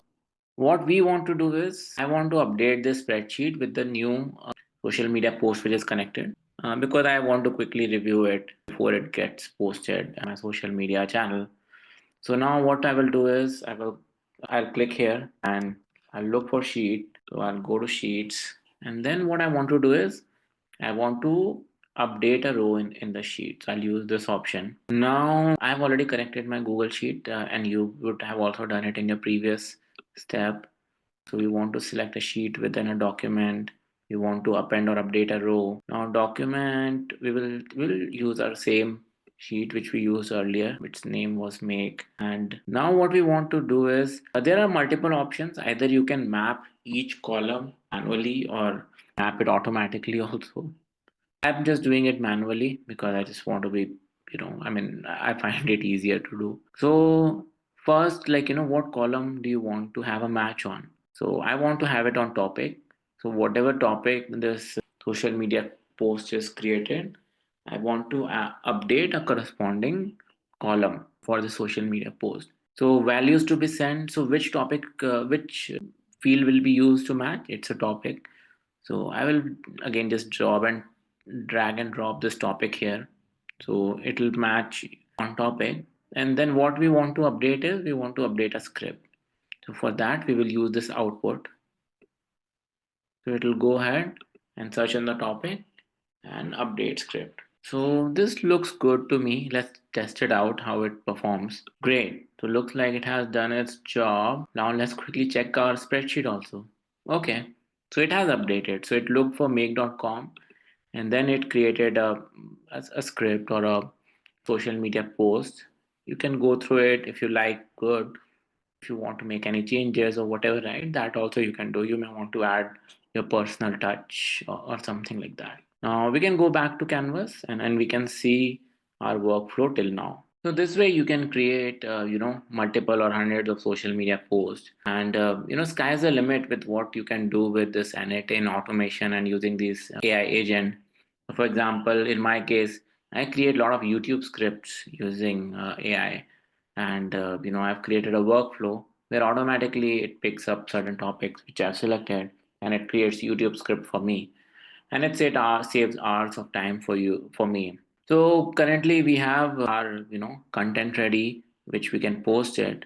what we want to do is, I want to update this spreadsheet with the new social media post which is connected, because I want to quickly review it before it gets posted on my social media channel. So now what I will do is, I'll click here and I'll look for sheet. So I'll go to sheets, and then what I want to do is I want to update a row in the sheet. So I'll use this option. Now I've already connected my Google Sheet, and you would have also done it in your previous step. So we want to select a sheet within a document. We want to append or update a row. Now document, will use our same sheet which we used earlier, which name was make. And now what we want to do is, there are multiple options. Either you can map each column manually or map it automatically also. I'm just doing it manually because I just want to be, I find it easier to do. So first, what column do you want to have a match on? So I want to have it on topic. So whatever topic this social media post is created, I want to update a corresponding column for the social media post. So values to be sent. So which field will be used to match? It's a topic. So I will again just drag and drop this topic here. So it'll match on topic. And then what we want to update is, we want to update a script. So for that, we will use this output. So it'll go ahead and search on the topic and update script. So this looks good to me. Let's test it out how it performs. Great. So looks like it has done its job. Now let's quickly check our spreadsheet also. Okay. So it has updated. So it looked for make.com, and then it created a script or a social media post. You can go through it if you like. Good. If you want to make any changes or whatever, right, that also you can do. You may want to add your personal touch, or something like that. Now we can go back to canvas, and we can see our workflow till now. So this way you can create multiple or hundreds of social media posts, and sky's the limit with what you can do with this N8 automation and using these AI agent. For example, in my case, I create a lot of YouTube scripts using AI, and I've created a workflow where automatically it picks up certain topics which I've selected, and it creates YouTube script for me, and saves hours of time for me. So currently we have our content ready, which we can post it.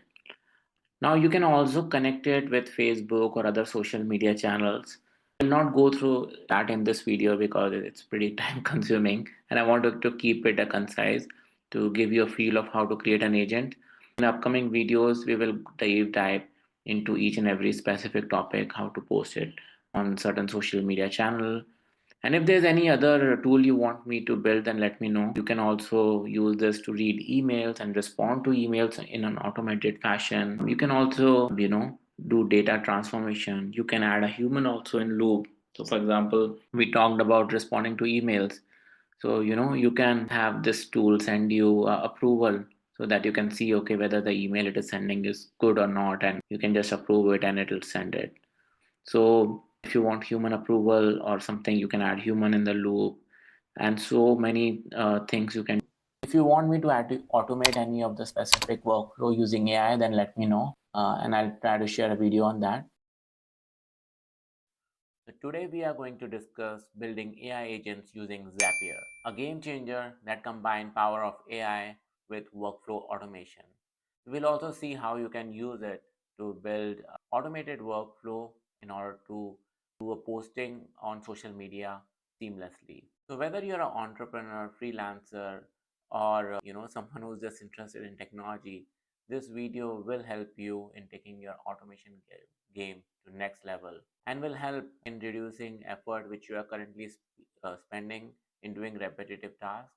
Now you can also connect it with Facebook or other social media channels. I'll not go through that in this video because it's pretty time consuming, and I wanted to keep it a concise to give you a feel of how to create an agent. In upcoming videos, we will dive into each and every specific topic, how to post it on certain social media channel. And if there's any other tool you want me to build, then let me know. You can also use this to read emails and respond to emails in an automated fashion. You can also, do data transformation. You can add a human also in loop. So for example, we talked about responding to emails. So, you can have this tool send you approval so that you can see, okay, whether the email it is sending is good or not, and you can just approve it and it'll send it. So if you want human approval or something, you can add human in the loop, and so many things you can. If you want me to automate any of the specific workflow using AI, then let me know, and I'll try to share a video on that. So today we are going to discuss building AI agents using Zapier, a game changer that combines power of AI with workflow automation. We will also see how you can use it to build automated workflow in order to do a posting on social media seamlessly. So whether you're an entrepreneur, freelancer, or someone who's just interested in technology, this video will help you in taking your automation game to next level, and will help in reducing effort which you are currently spending in doing repetitive tasks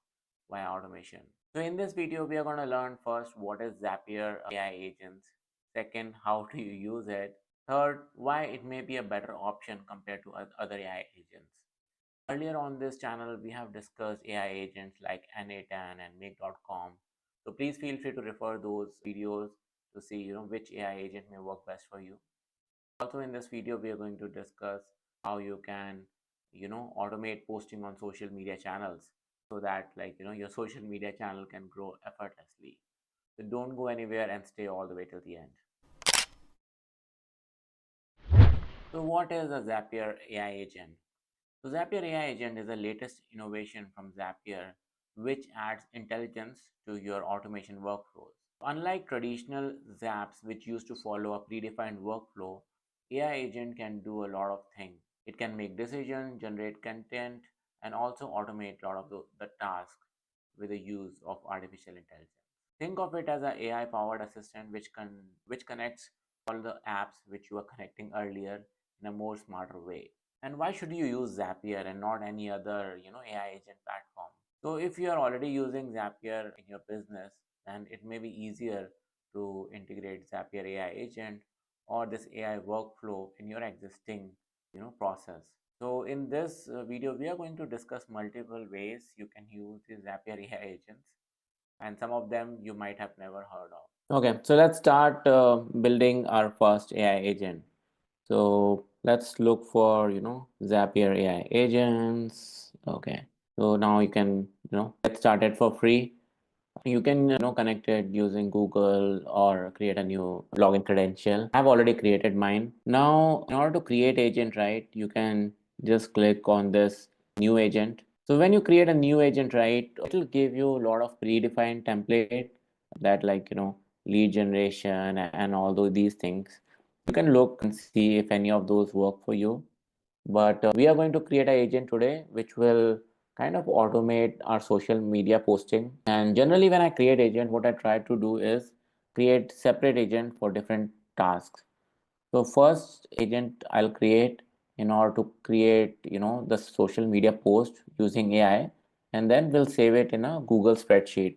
via automation. So in this video, we are going to learn first what is Zapier AI agents, second, how do you use it, third, why it may be a better option compared to other AI agents. Earlier on this channel, we have discussed AI agents like N8N and Make.com. So please feel free to refer those videos to see which AI agent may work best for you. Also in this video, we are going to discuss how you can automate posting on social media channels, so that your social media channel can grow effortlessly. So don't go anywhere and stay all the way till the end. So what is a Zapier AI agent? So Zapier AI agent is the latest innovation from Zapier, which adds intelligence to your automation workflows. Unlike traditional Zaps, which used to follow a predefined workflow, AI agent can do a lot of things. It can make decisions, generate content, and also automate a lot of the tasks with the use of artificial intelligence. Think of it as an AI powered assistant which connects all the apps which you were connecting earlier in a more smarter way. And why should you use Zapier and not any other AI agent platform? So if you are already using Zapier in your business, then it may be easier to integrate Zapier AI agent or this AI workflow in your existing process. So in this video, we are going to discuss multiple ways you can use the Zapier AI agents, and some of them you might have never heard of. Okay, so let's start building our first AI agent. So let's look for Zapier AI agents. Okay, so now you can get started for free. You can connect it using Google or create a new login credential. I've already created mine. Now in order to create agent, right, you can just click on this new agent. So when you create a new agent, right, it will give you a lot of predefined template that lead generation and all these things. You can look and see if any of those work for you. But we are going to create an agent today which will kind of automate our social media posting. And generally when I create agent, what I try to do is create separate agent for different tasks. So first agent I'll create in order to create the social media post using AI, and then we'll save it in a Google spreadsheet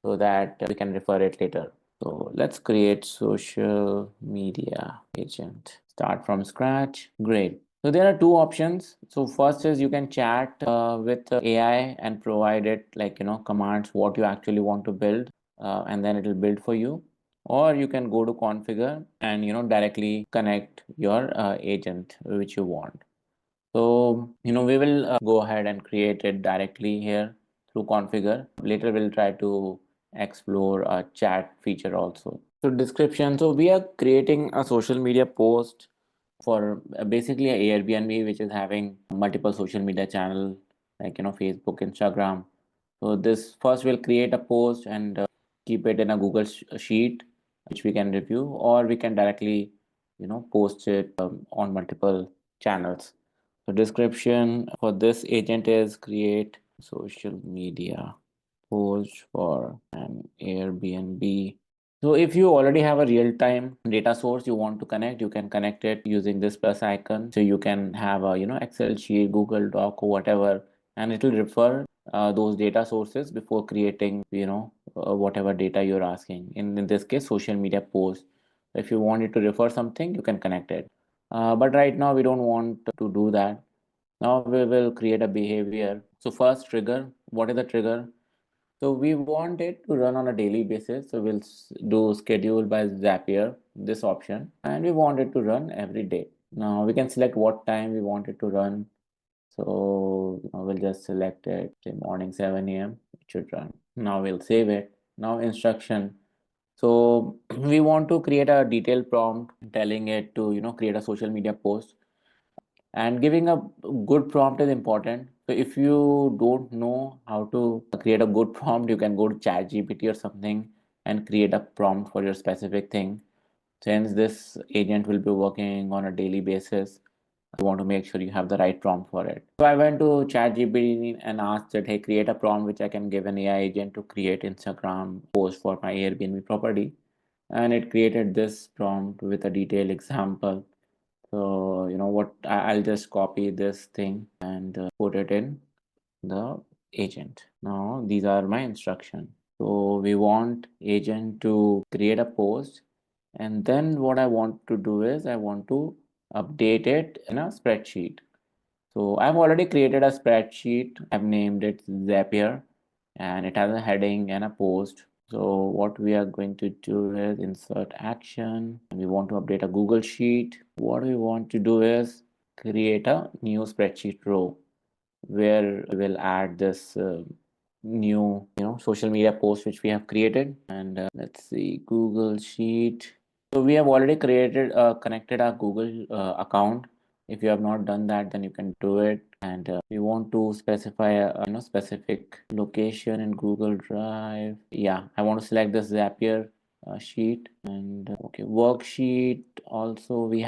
so that we can refer it later. So let's create social media agent. Start from scratch. Great. So there are two options. So first is you can chat with AI and provide it commands what you actually want to build, and then it will build for you. Or you can go to configure and directly connect your agent which you want. So we will go ahead and create it directly here through configure. Later we'll try to explore a chat feature also. So description. So we are creating a social media post for basically a Airbnb which is having multiple social media channel like Facebook, Instagram. So this first we'll create a post and keep it in a Google sheet which we can review, or we can directly post it on multiple channels. So description for this agent is create social media post for an Airbnb. So if you already have a real-time data source you want to connect, you can connect it using this plus icon. So you can have a Excel sheet, Google Doc, or whatever, and it will refer those data sources before creating whatever data you're asking. In this case, social media post. If you want it to refer something, you can connect it. But right now we don't want to do that. Now we will create a behavior. So first trigger. What is the trigger? So we want it to run on a daily basis. So we'll do schedule by Zapier, this option, and we want it to run every day. Now we can select what time we want it to run. So we'll just select it, say morning 7 a.m. It should run. Now we'll save it. Now instruction. So we want to create a detailed prompt telling it to create a social media post, and giving a good prompt is important. So if you don't know how to create a good prompt, you can go to ChatGPT or something and create a prompt for your specific thing. Since this agent will be working on a daily basis, you want to make sure you have the right prompt for it. So I went to ChatGPT and asked it, hey, create a prompt which I can give an AI agent to create Instagram post for my Airbnb property. And it created this prompt with a detailed example. So, you know what, I'll just copy this thing and put it in the agent. Now, these are my instructions. So we want agent to create a post, and then what I want to do is I want to update it in a spreadsheet. So I've already created a spreadsheet. I've named it Zapier, and it has a heading and a post. So what we are going to do is insert action, and we want to update a Google Sheet. What we want to do is create a new spreadsheet row where we'll add this new social media post which we have created. And let's see, Google Sheet. So we have already created connected our Google account. If you have not done that, then you can do it. And we want to specify a specific location in Google Drive. Yeah, I want to select this Zapier sheet. And okay, worksheet also we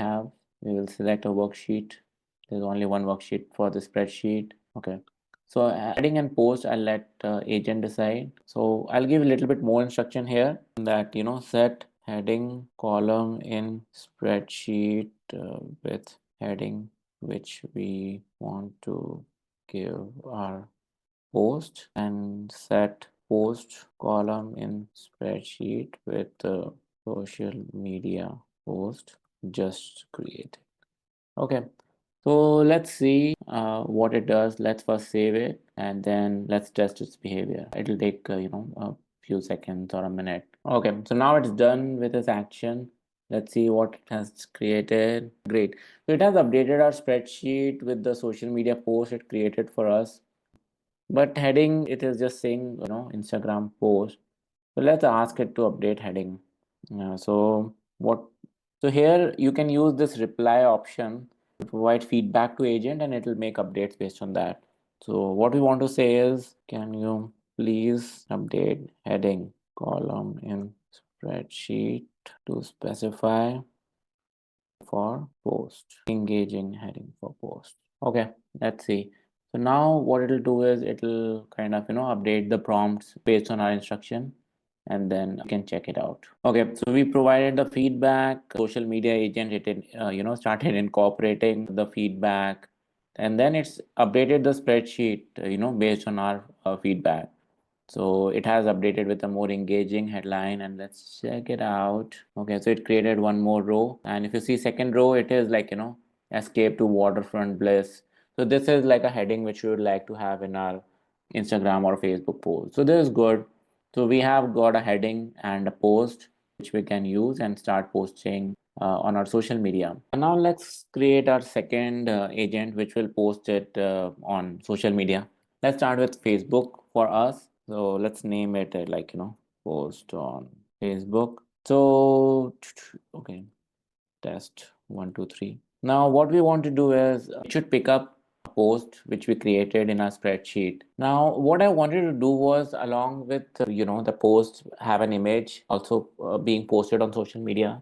will select a worksheet. There's only one worksheet for the spreadsheet. Okay. So adding and post, I'll let agent decide. So I'll give a little bit more instruction here that, set heading column in spreadsheet with heading which we want to give our post, and set post column in spreadsheet with social media post just created. Okay. So let's see what it does. Let's first save it and then let's test its behavior. It'll take, a few seconds or a minute. Okay, so now it's done with its action. Let's see what it has created. Great. So it has updated our spreadsheet with the social media post it created for us. But heading, it is just saying, Instagram post. So let's ask it to update heading. So what? So here you can use this reply option to provide feedback to agent, and it will make updates based on that. So what we want to say is, can you please update heading column in spreadsheet to specify for post, engaging heading for post. Okay, let's see. So now what it'll do is it'll kind of, update the prompts based on our instruction, and then you can check it out. Okay, so we provided the feedback. Social media agent, it started incorporating the feedback, and then it's updated the spreadsheet, based on our feedback. So it has updated with a more engaging headline, and let's check it out. Okay, so it created one more row, and if you see second row, it is like, escape to waterfront bliss. So this is like a heading which we would like to have in our Instagram or Facebook post. So this is good. So we have got a heading and a post which we can use and start posting on our social media. And now let's create our second agent which will post it on social media. Let's start with Facebook for us. So let's name it like, post on Facebook. So, okay, test 1, 2, 3. Now what we want to do is it should pick up a post which we created in our spreadsheet. Now what I wanted to do was, along with, the post, have an image also being posted on social media.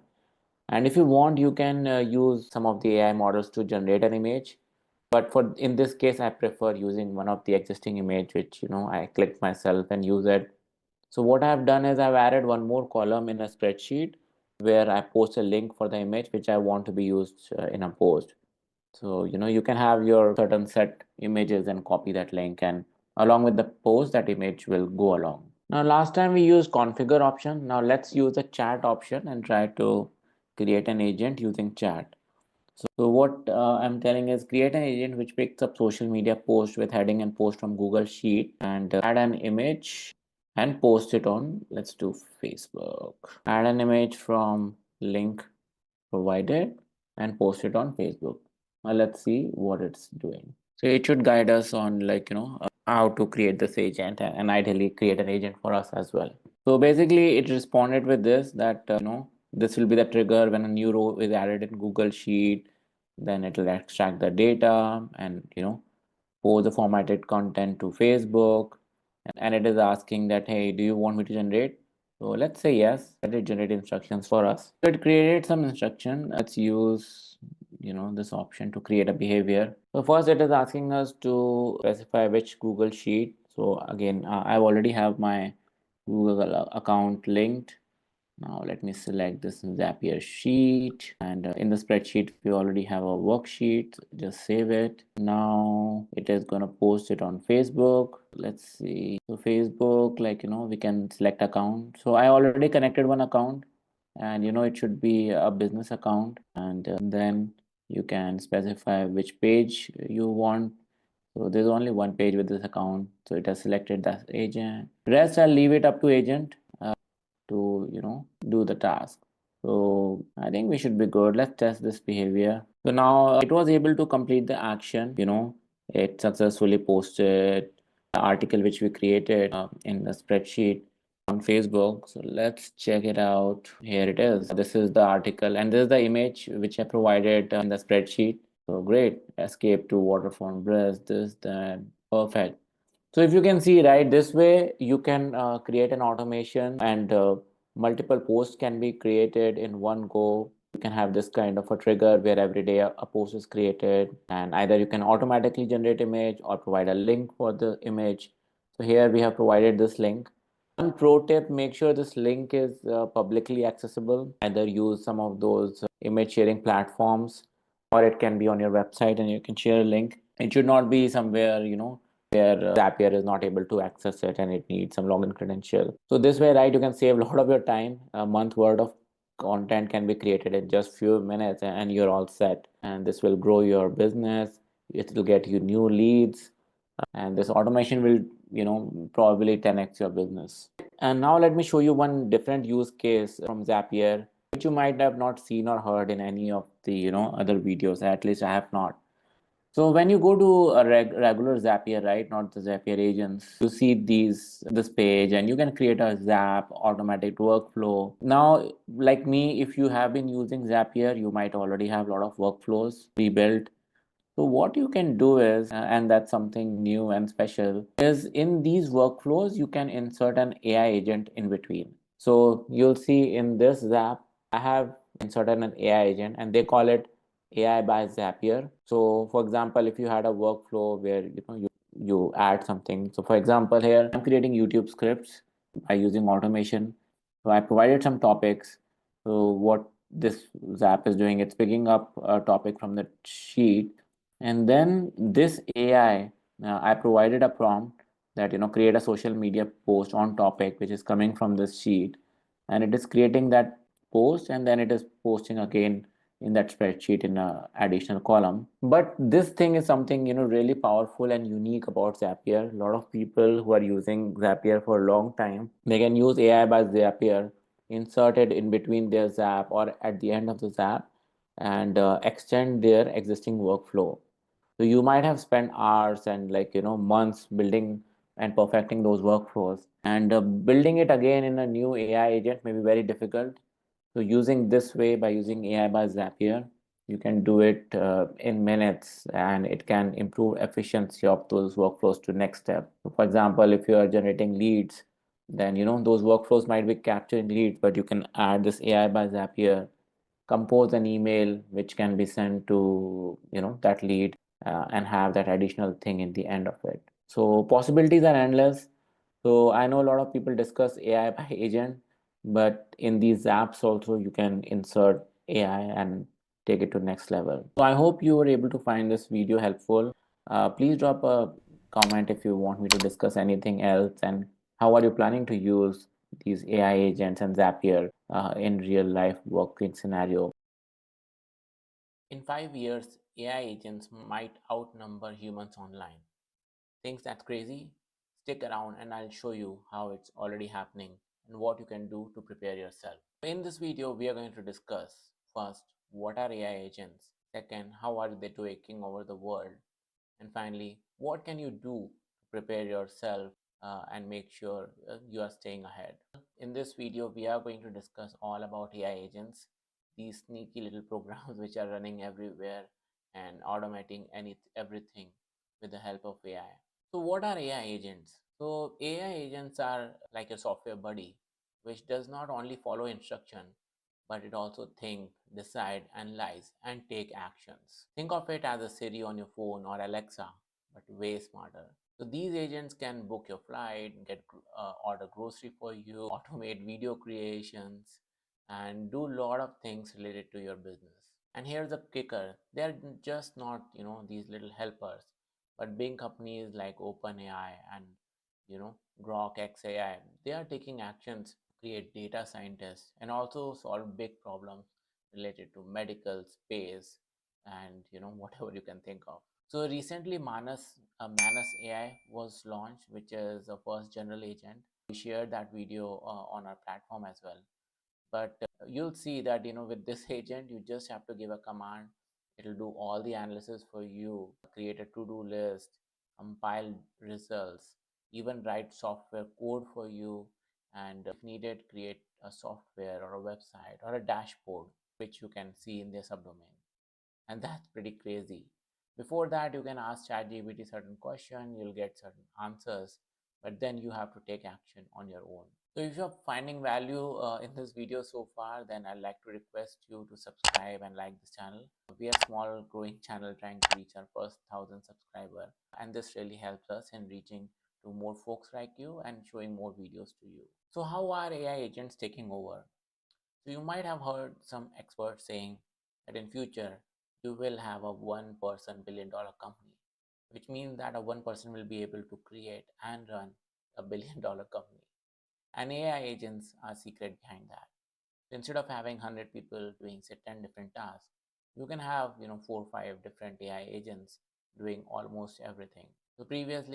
And if you want, you can use some of the AI models to generate an image. But for in this case, I prefer using one of the existing image, which, I clicked myself and use it. So what I've done is I've added one more column in a spreadsheet where I post a link for the image which I want to be used in a post. So, you can have your certain set images and copy that link, and along with the post, that image will go along. Now, last time we used configure option. Now let's use the chat option and try to create an agent using chat. So what I'm telling is, create an agent which picks up social media post with heading and post from Google Sheet, and add an image and post it on, let's do Facebook. Add an image from link provided and post it on Facebook. Now let's see what it's doing. So it should guide us on, like, how to create this agent, and ideally create an agent for us as well. So basically it responded with this, that, this will be the trigger when a new row is added in Google Sheet. Then it will extract the data and, post the formatted content to Facebook. And it is asking that, hey, do you want me to generate? So let's say yes. Let it generate instructions for us. So it created some instruction. Let's use this option to create a behavior. So first it is asking us to specify which Google Sheet. So again, I already have my Google account linked. Now let me select this Zapier sheet, and in the spreadsheet we already have a worksheet. Just save it. Now it is gonna post it on Facebook. Let's see. So Facebook, like we can select account. So I already connected one account, and it should be a business account, and then you can specify which page you want. So there's only one page with this account, so it has selected that agent. Rest I'll leave it up to agent to do the task. So I think we should be good. Let's test this behavior. So now it was able to complete the action. It successfully posted the article which we created in the spreadsheet on Facebook. So let's check it out. Here it is. This is the article, and this is the image which I provided in the spreadsheet. So great. Escape to waterfront breast, this, that. Perfect. So if you can see, right, this way you can create an automation, and multiple posts can be created in one go. You can have this kind of a trigger where every day a post is created, and either you can automatically generate image or provide a link for the image. So here we have provided this link. One pro tip, make sure this link is publicly accessible. Either use some of those image sharing platforms, or it can be on your website and you can share a link. It should not be somewhere, where Zapier is not able to access it and it needs some login credential. So this way, right, you can save a lot of your time. A month worth of content can be created in just few minutes, and you're all set. And this will grow your business. It will get you new leads, and this automation will, probably 10x your business. And now let me show you one different use case from Zapier, which you might have not seen or heard in any of the, other videos. At least I have not. So when you go to a regular Zapier, right, not the Zapier agents, you see this page, and you can create a Zap automatic workflow. Now, like me, if you have been using Zapier, you might already have a lot of workflows pre-built. So what you can do is, and that's something new and special, is in these workflows, you can insert an AI agent in between. So you'll see in this Zap, I have inserted an AI agent, and they call it AI by Zapier. So for example, if you had a workflow where you add something. So for example, here I'm creating YouTube scripts by using automation. So I provided some topics. So what this Zap is doing, it's picking up a topic from the sheet, and then this AI, I provided a prompt that create a social media post on topic which is coming from this sheet, and it is creating that post, and then it is posting again in that spreadsheet in a additional column. But this thing is something really powerful and unique about Zapier. A lot of people who are using Zapier for a long time, they can use AI by Zapier inserted in between their Zap or at the end of the Zap, and extend their existing workflow. So you might have spent hours and, like, months building and perfecting those workflows, and building it again in a new AI agent may be very difficult. So using this way, by using AI by Zapier, you can do it in minutes, and it can improve efficiency of those workflows to next step. So for example, if you are generating leads, then those workflows might be capturing leads, but you can add this AI by Zapier, compose an email which can be sent to that lead, and have that additional thing in the end of it. So possibilities are endless. So I know a lot of people discuss AI by agent, but in these apps also you can insert AI and take it to next level. So I hope you were able to find this video helpful. Please drop a comment if you want me to discuss anything else, and how are you planning to use these AI agents and Zapier in real life working scenario. In 5 years, AI agents might outnumber humans online. Think that's crazy? Stick around and I'll show you how it's already happening and what you can do to prepare yourself. In this video, we are going to discuss first, what are AI agents? Second, how are they taking over the world? And finally, what can you do to prepare yourself and make sure you are staying ahead? In this video, we are going to discuss all about AI agents, these sneaky little programs which are running everywhere and automating everything with the help of AI. So what are AI agents? So AI agents are like a software buddy which does not only follow instruction but it also think, decide, analyze, and take actions. Think of it as a Siri on your phone or Alexa, but way smarter. So these agents can book your flight, order grocery for you, automate video creations, and do a lot of things related to your business. And here's the kicker: they're just not these little helpers, but big companies like OpenAI and Grok XAI, they are taking actions create data scientists and also solve big problems related to medical space and whatever you can think of. So recently Manas AI was launched, which is the first general agent. We shared that video on our platform as well. But you'll see that with this agent you just have to give a command. It'll do all the analysis for you, create a to-do list, compile results, even write software code for you, and if needed create a software or a website or a dashboard which you can see in the subdomain. And that's pretty crazy. Before that, you can ask ChatGPT certain question, you'll get certain answers, but then you have to take action on your own. So if you're finding value in this video so far, then I'd like to request you to subscribe and like this channel. We are a small growing channel trying to reach our first 1,000 subscriber, and this really helps us in reaching to more folks like you and showing more videos to you. So how are AI agents taking over? So you might have heard some experts saying that in future you will have a one person billion-dollar company, which means that a one person will be able to create and run a billion-dollar company. And AI agents are secret behind that. So instead of having 100 people doing say 10 different tasks, you can have 4 or 5 different AI agents doing almost everything. So previous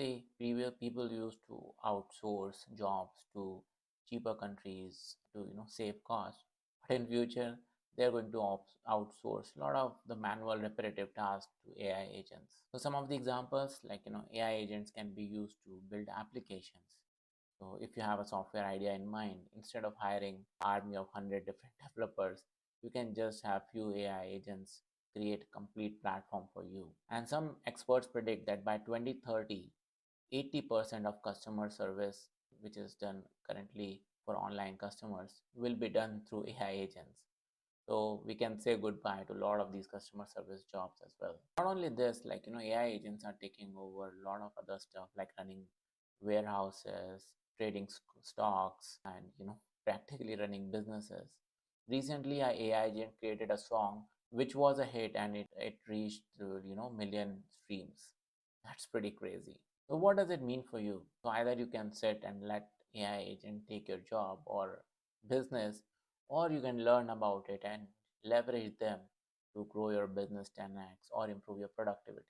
people used to outsource jobs to cheaper countries to save costs. But in future, they're going to outsource a lot of the manual repetitive tasks to AI agents. So some of the examples like AI agents can be used to build applications. So if you have a software idea in mind, instead of hiring army of 100 different developers, you can just have few AI agents create a complete platform for you. And some experts predict that by 2030, 80% of customer service, which is done currently for online customers, will be done through AI agents. So we can say goodbye to a lot of these customer service jobs as well. Not only this, like AI agents are taking over a lot of other stuff like running warehouses, trading stocks, and practically running businesses. Recently, a AI agent created a song which was a hit and it reached million streams. That's pretty crazy. So what does it mean for you? So either you can sit and let AI agent take your job or business, or you can learn about it and leverage them to grow your business 10x or improve your productivity.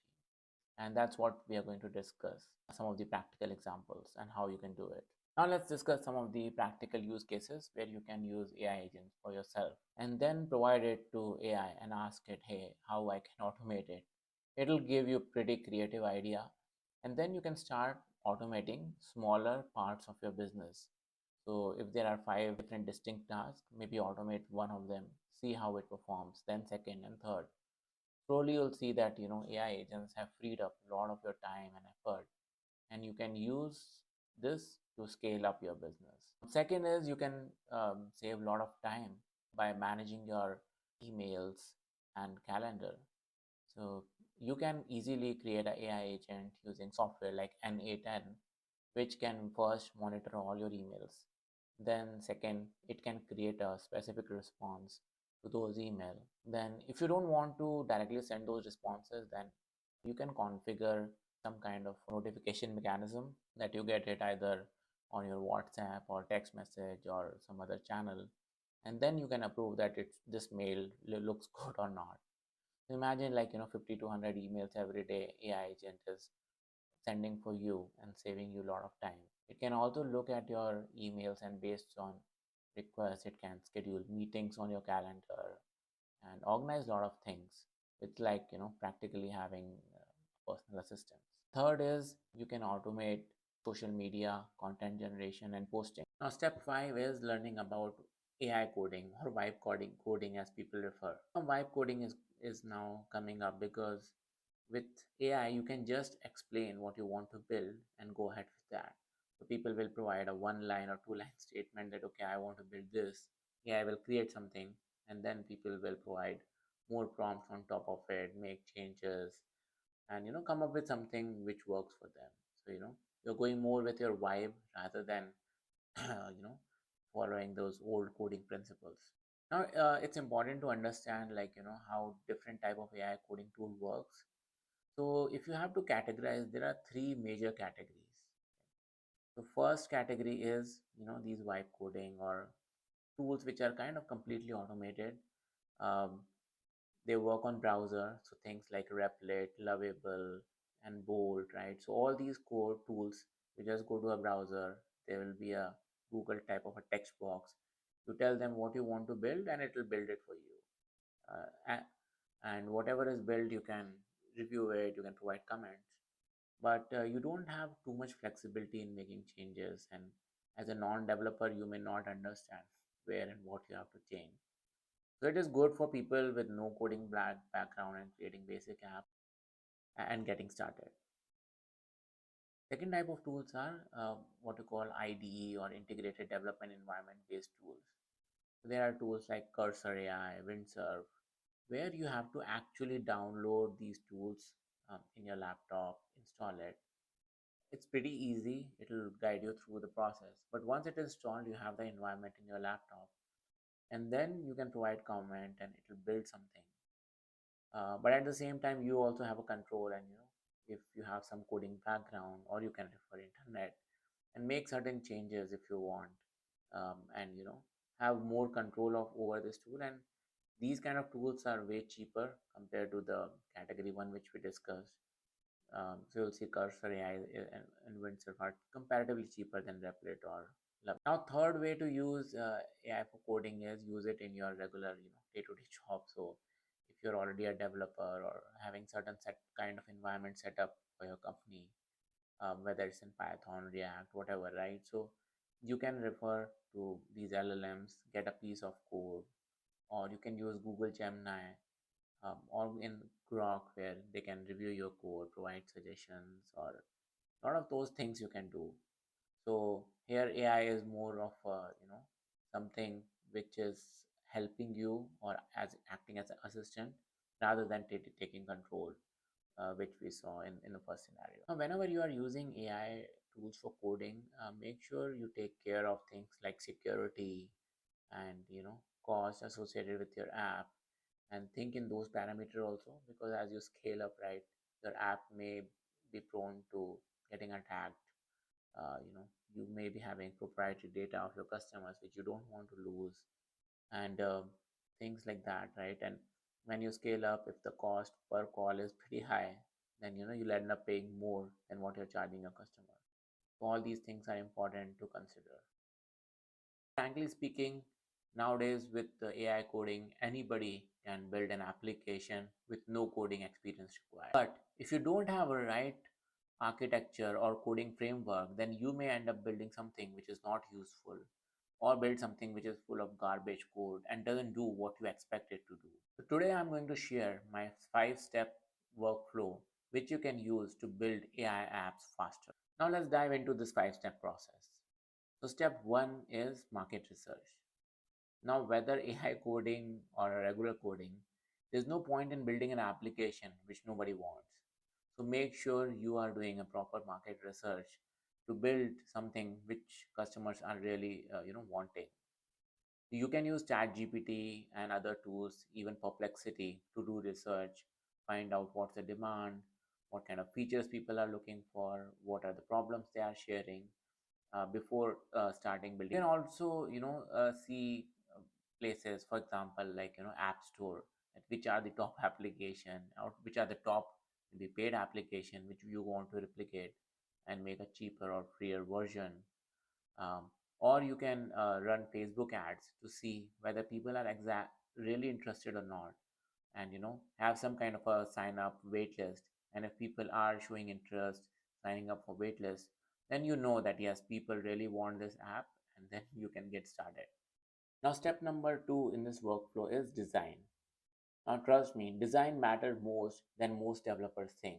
And that's what we are going to discuss, some of the practical examples and how you can do it. Now let's discuss some of the practical use cases where you can use AI agents for yourself and then provide it to AI and ask it, hey, how I can automate it. It'll give you pretty creative idea, and then you can start automating smaller parts of your business. So if there are 5 different distinct tasks, maybe automate one of them, see how it performs, then second and third. Slowly you'll see that AI agents have freed up a lot of your time and effort, and you can use this to scale up your business. Second is you can save a lot of time by managing your emails and calendar. So you can easily create an AI agent using software like N8N, which can first monitor all your emails. Then second, it can create a specific response to those emails. Then if you don't want to directly send those responses, then you can configure some kind of notification mechanism that you get it either on your WhatsApp or text message or some other channel. And then you can approve that this mail looks good or not. So imagine like 50 to 100 emails every day AI agent is sending for you and saving you a lot of time. It can also look at your emails and based on requests, it can schedule meetings on your calendar and organize a lot of things. It's like, practically having a personal assistant. Third is you can automate social media, content generation, and posting. Now, step 5 is learning about AI coding or vibe coding as people refer. Now, vibe coding is now coming up because with AI, you can just explain what you want to build and go ahead with that. So people will provide a 1 line or 2 line statement that, okay, I want to build this. AI will create something and then people will provide more prompts on top of it, make changes, and come up with something which works for them. So you're going more with your vibe rather than you know following those old coding principles. Now it's important to understand, like, how different type of AI coding tool works. So if you have to categorize, there are three major categories. The first category is these vibe coding or tools which are kind of completely automated. um, they work on browser, so things like Replit, Lovable, and Bolt, right? So all these core tools, you just go to a browser, there will be a Google type of a text box. You tell them what you want to build, and it will build it for you. And whatever is built, you can review it, you can provide comments, but you don't have too much flexibility in making changes. And as a non-developer, you may not understand where and what you have to change. So it is good for people with no coding background and creating basic app and getting started. Second type of tools are what you call IDE or integrated development environment based tools. So there are tools like Cursor AI, Windsurf, where you have to actually download these tools in your laptop, install it. It's pretty easy. It'll guide you through the process. But once it is installed, you have the environment in your laptop, and then you can provide comment and it will build something. But at the same time, you also have a control, and if you have some coding background, or you can refer internet and make certain changes if you want, and have more control of over this tool. And these kind of tools are way cheaper compared to the category one which we discussed. So you'll see Cursor AI and Windsurf are comparatively cheaper than Replit or Love. Now, third way to use AI for coding is use it in your regular, day-to-day job. So if you're already a developer or having certain set kind of environment set up for your company, whether it's in Python, React, whatever, right? So you can refer to these LLMs, get a piece of code, or you can use Google Gemini, or in Grok, where they can review your code, provide suggestions, or a lot of those things you can do. So here AI is more of something which is helping you or as acting as an assistant rather than taking control, which we saw in the first scenario. Now, whenever you are using AI tools for coding, make sure you take care of things like security and cost associated with your app, and think in those parameters also, because as you scale up, right, your app may be prone to getting attacked. You may be having proprietary data of your customers which you don't want to lose, and things like that, right? And when you scale up, if the cost per call is pretty high, then you'll end up paying more than what you're charging your customer. So all these things are important to consider. Frankly speaking, nowadays with the AI coding, anybody can build an application with no coding experience required. But if you don't have a right architecture or coding framework, then you may end up building something which is not useful, or build something which is full of garbage code and doesn't do what you expect it to do. So today I'm going to share my 5-step workflow which you can use to build AI apps faster. Now let's dive into this 5-step process. So step 1 is market research. Now, whether AI coding or a regular coding, there's no point in building an application which nobody wants. So make sure you are doing a proper market research to build something which customers are really wanting. You can use ChatGPT and other tools, even Perplexity, to do research, find out what's the demand, what kind of features people are looking for, what are the problems they are sharing, before starting building. You can also see places, for example, like App Store, that which are the top application, or which are the top the paid application which you want to replicate and make a cheaper or freer version. um, or you can run Facebook ads to see whether people are really interested or not, and have some kind of a sign up wait list. And if people are showing interest, signing up for wait list, then you know that yes, people really want this app, and then you can get started. Now step number 2 in this workflow is design. Now trust me, design matters most than most developers think.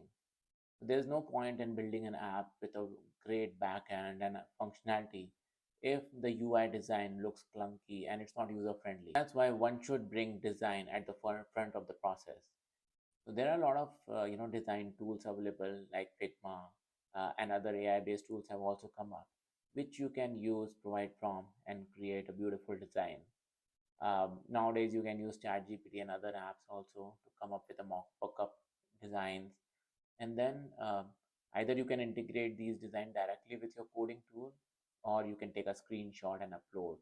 There's no point in building an app with a great backend and a functionality if the UI design looks clunky and it's not user friendly. That's why one should bring design at the front of the process. So there are a lot of design tools available like Figma, and other AI-based tools have also come up, which you can use, provide prompt, and create a beautiful design. Nowadays, you can use ChatGPT and other apps also to come up with a mock-up designs, and then either you can integrate these design directly with your coding tool, or you can take a screenshot and upload.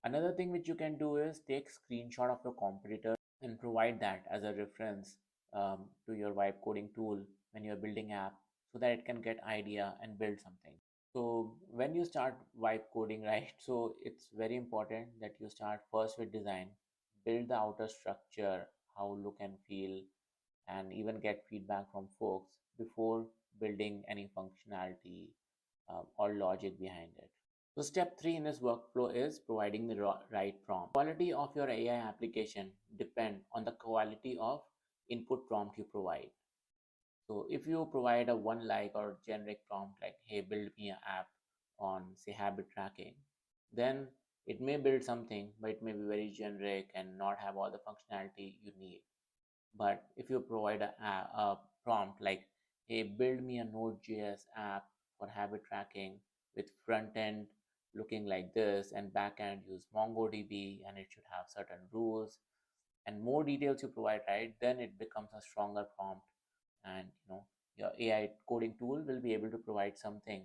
Another thing which you can do is take screenshot of your competitor and provide that as a reference to your vibe coding tool when you're building app, so that it can get idea and build something. So when you start vibe coding, right, so it's very important that you start first with design, build the outer structure, how look and feel, and even get feedback from folks before building any functionality or logic behind it. So step 3 in this workflow is providing the right prompt. Quality of your AI application depend on the quality of input prompt you provide. So if you provide a one like or generic prompt like, hey, build me an app on say habit tracking, then it may build something, but it may be very generic and not have all the functionality you need. But if you provide a prompt like, hey, build me a Node.js app for habit tracking with front end looking like this and back end use MongoDB, and it should have certain rules and more details you provide, right, then it becomes a stronger prompt. And your AI coding tool will be able to provide something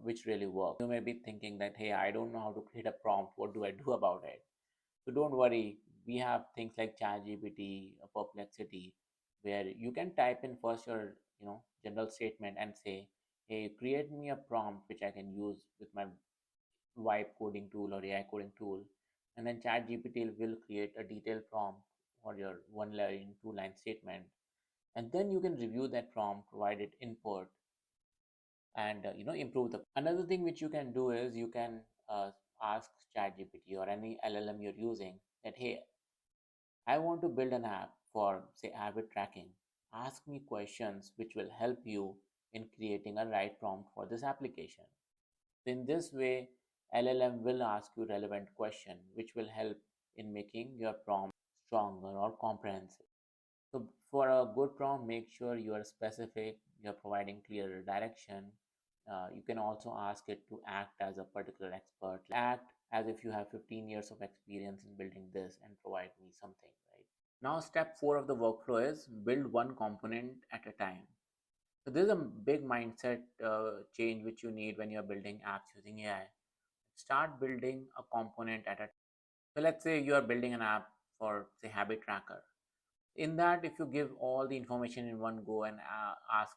which really works. You may be thinking that, hey, I don't know how to create a prompt, what do I do about it? So don't worry, we have things like ChatGPT, Perplexity, where you can type in first your general statement and say, hey, create me a prompt which I can use with my vibe coding tool or AI coding tool, and then ChatGPT will create a detailed prompt for your one line, two line statement, and then you can review that prompt, provide it input, and improve the. Another thing which you can do is you can ask ChatGPT or any LLM you're using that, hey, I want to build an app for say habit tracking. Ask me questions which will help you in creating a right prompt for this application. In this way, LLM will ask you relevant question which will help in making your prompt stronger or comprehensive. So for a good prompt, make sure you are specific, you're providing clear direction. You can also ask it to act as a particular expert. Act as if you have 15 years of experience in building this and provide me something, right? Now, step 4 of the workflow is build one component at a time. So this is a big mindset change which you need when you're building apps using AI. Start building a component at a time. So let's say you are building an app for say habit tracker. In that, if you give all the information in one go and ask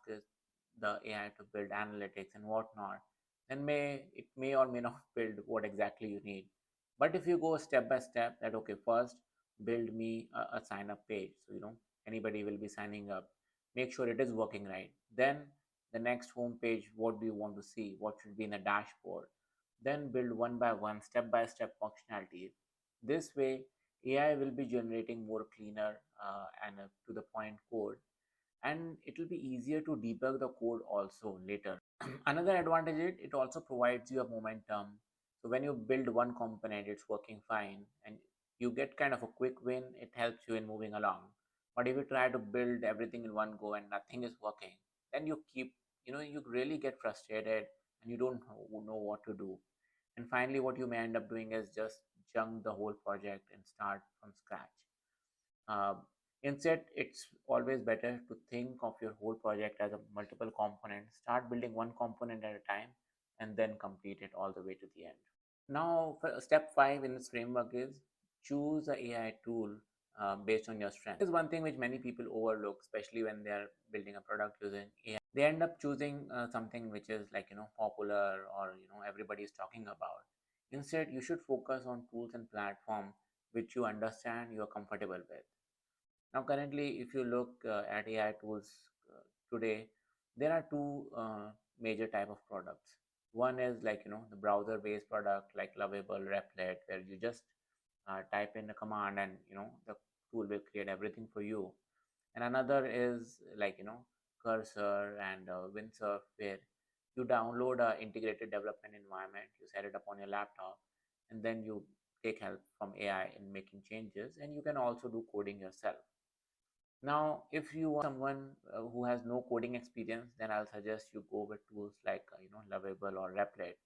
the AI to build analytics and whatnot, then it may or may not build what exactly you need. But if you go step by step, that okay, first build me a sign up page, so anybody will be signing up, make sure it is working right. Then the next home page, what do you want to see, what should be in the dashboard, then build one by one, step by step functionality. This way AI will be generating more cleaner and to the point code, and it will be easier to debug the code also later. Another advantage is it also provides you a momentum. So when you build one component, it's working fine, and you get kind of a quick win. It helps you in moving along. But if you try to build everything in one go and nothing is working, then you really get frustrated and you don't know what to do. And finally, what you may end up doing is just junk the whole project and start from scratch. Uh, Instead, it's always better to think of your whole project as a multiple component. Start building one component at a time and then complete it all the way to the end. Now, for step 5 in this framework is choose a AI tool based on your strength. This is one thing which many people overlook, especially when they are building a product using AI. They end up choosing something which is like popular or everybody is talking about. Instead, you should focus on tools and platform which you understand, you are comfortable with. Now, currently, if you look at AI tools today, there are two major type of products. One is like the browser-based product like Lovable, Replit, where you just type in a command and the tool will create everything for you. And another is like Cursor and Windsurf, where You download a integrated development environment, you set it up on your laptop, and then you take help from AI in making changes, and you can also do coding yourself. Now, if you are someone who has no coding experience, then I'll suggest you go with tools like Lovable or Replit.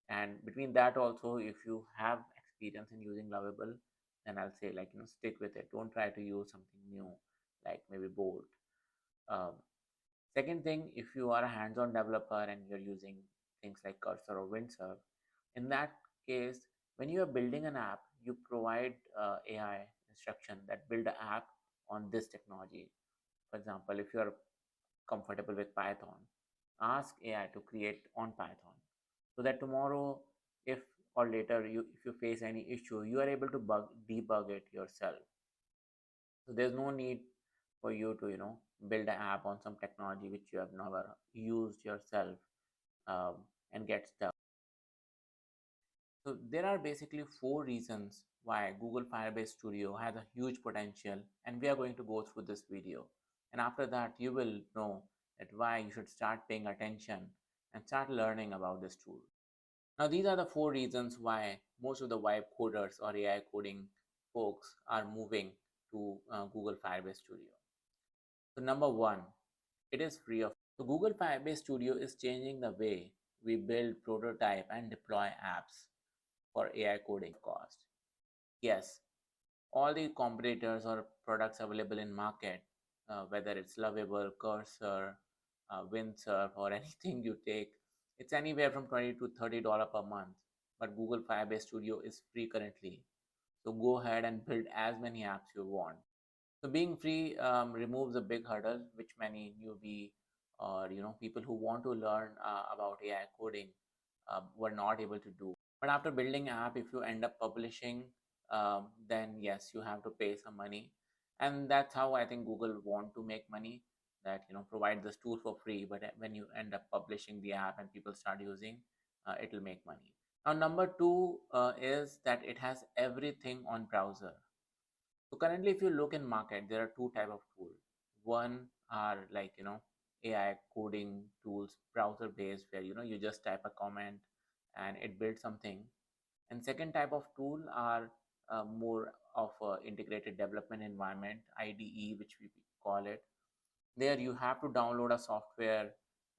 And between that also, if you have experience in using Lovable, then I'll say stick with it. Don't try to use something new like maybe Bolt. Um, Second thing, if you are a hands-on developer and you're using things like Cursor or Windsurf, in that case, when you are building an app, you provide AI instruction that build an app on this technology. For example, if you're comfortable with Python, ask AI to create on Python, so that tomorrow, if or later if you face any issue, you are able to debug it yourself. So there's no need for you to build an app on some technology which you have never used yourself, um, and get stuck. So there are basically four reasons why Google Firebase Studio has a huge potential, and we are going to go through this video. And after that, you will know that why you should start paying attention and start learning about this tool. Now, these are the four reasons why most of the vibe coders or AI coding folks are moving to Google Firebase Studio. So, number one, it is free of. So, Google Firebase Studio is changing the way we build, prototype, and deploy apps for AI coding cost. Yes, all the competitors or products available in market, whether it's Lovable, Cursor, Windsurf, or anything you take, it's anywhere from $20 to $30 per month. But Google Firebase Studio is free currently. So go ahead and build as many apps you want. So being free removes a big hurdle, which many newbie or people who want to learn about AI coding were not able to do. But after building an app, if you end up publishing, then yes, you have to pay some money, and that's how I think Google want to make money. That provide this tool for free, but when you end up publishing the app and people start using, it will make money. Now, number two is that it has everything on browser. So currently, if you look in market, there are two type of tools. One are like AI coding tools, browser based, where you just type a comment and it builds something. And second type of tool are more of a integrated development environment, IDE, which we call it. There you have to download a software,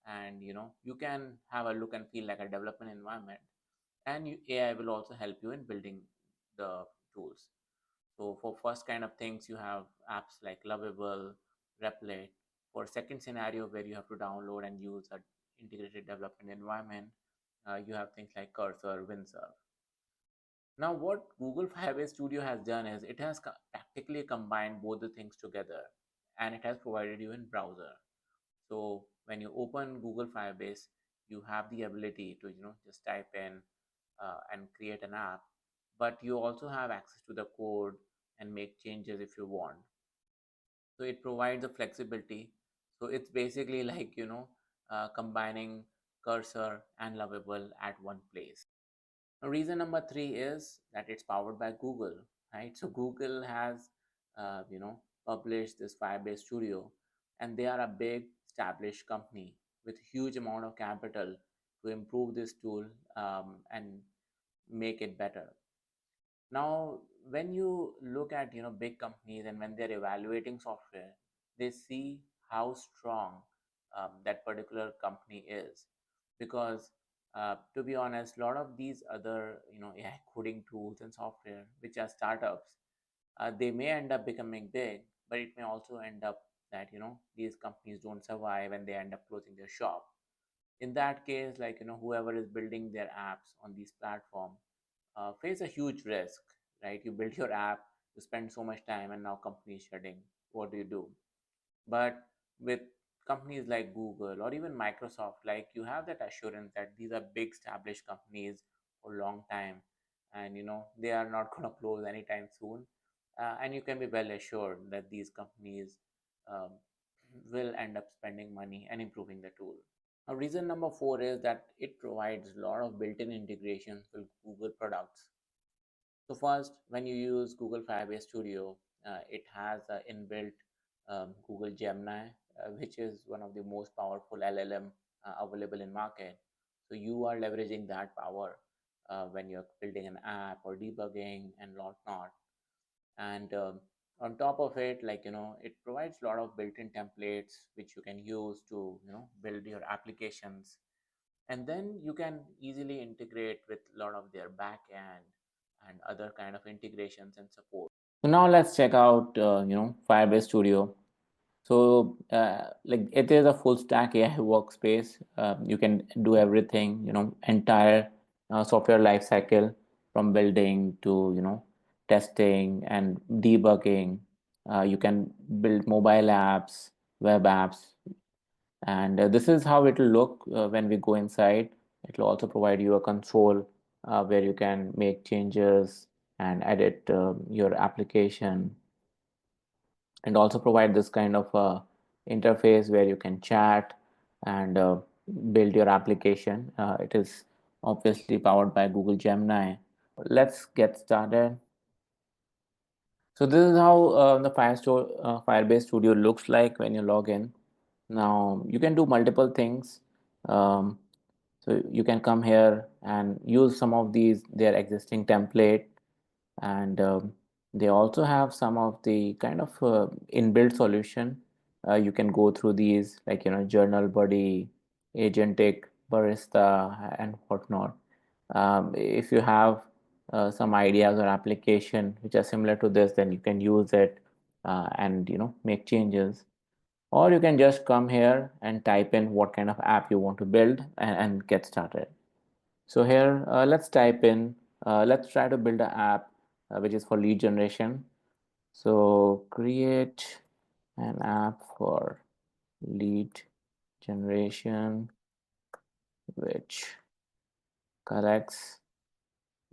and you can have a look and feel like a development environment, and AI will also help you in building the tools. So for first kind of things, you have apps like Lovable, Replit. For second scenario where you have to download and use an integrated development environment, you have things like Cursor, Windsurf. Now, what Google Firebase Studio has done is it has practically combined both the things together, and it has provided you in browser. So when you open Google Firebase, you have the ability to just type in and create an app, but you also have access to the code and make changes if you want. So it provides the flexibility. So it's basically like combining Cursor and Lovable at one place. Now, reason number three is that it's powered by Google, right? So Google has published this Firebase Studio, and they are a big established company with huge amount of capital to improve this tool, and make it better. Now, when you look at big companies, and when they're evaluating software, they see how strong that particular company is, because to be honest, a lot of these other AI coding tools and software, which are startups, they may end up becoming big, but it may also end up that these companies don't survive and they end up closing their shop. In that case, like whoever is building their apps on these platforms face a huge risk, right? You build your app, you spend so much time, and now company is shutting. What do you do? But with companies like Google or even Microsoft, like you have that assurance that these are big established companies for a long time, and they are not going to close anytime soon. And you can be well assured that these companies um, will end up spending money and improving the tool. Now, reason number four is that it provides a lot of built-in integrations with Google products. So first, when you use Google Firebase Studio, it has inbuilt Google Gemini, which is one of the most powerful LLM. available in market. So you are leveraging that power when you're building an app or debugging and whatnot. And on top of it, like it provides a lot of built-in templates which you can use to build your applications, and then you can easily integrate with a lot of their backend and other kind of integrations and support. So now let's check out Firebase Studio. So like it is a full stack AI workspace. You can do everything, entire software life cycle, from building to testing and debugging. You can build mobile apps, web apps, and this is how it will look when we go inside. It will also provide you a console where you can make changes and edit your application, and also provide this kind of interface where you can chat and build your application. It is obviously powered by Google Gemini. Let's get started. So this is how the Firebase Studio looks like when you log in. Now you can do multiple things. Um, so you can come here and use some of these their existing template, and they also have some of the kind of inbuilt solution. You can go through these, like journal buddy, agentic, barista, and whatnot. If you have some ideas or application which are similar to this, then you can use it and make changes, or you can just come here and type in what kind of app you want to build and get started. So here, let's type in, let's try to build an app which is for lead generation. So create an app for lead generation which collects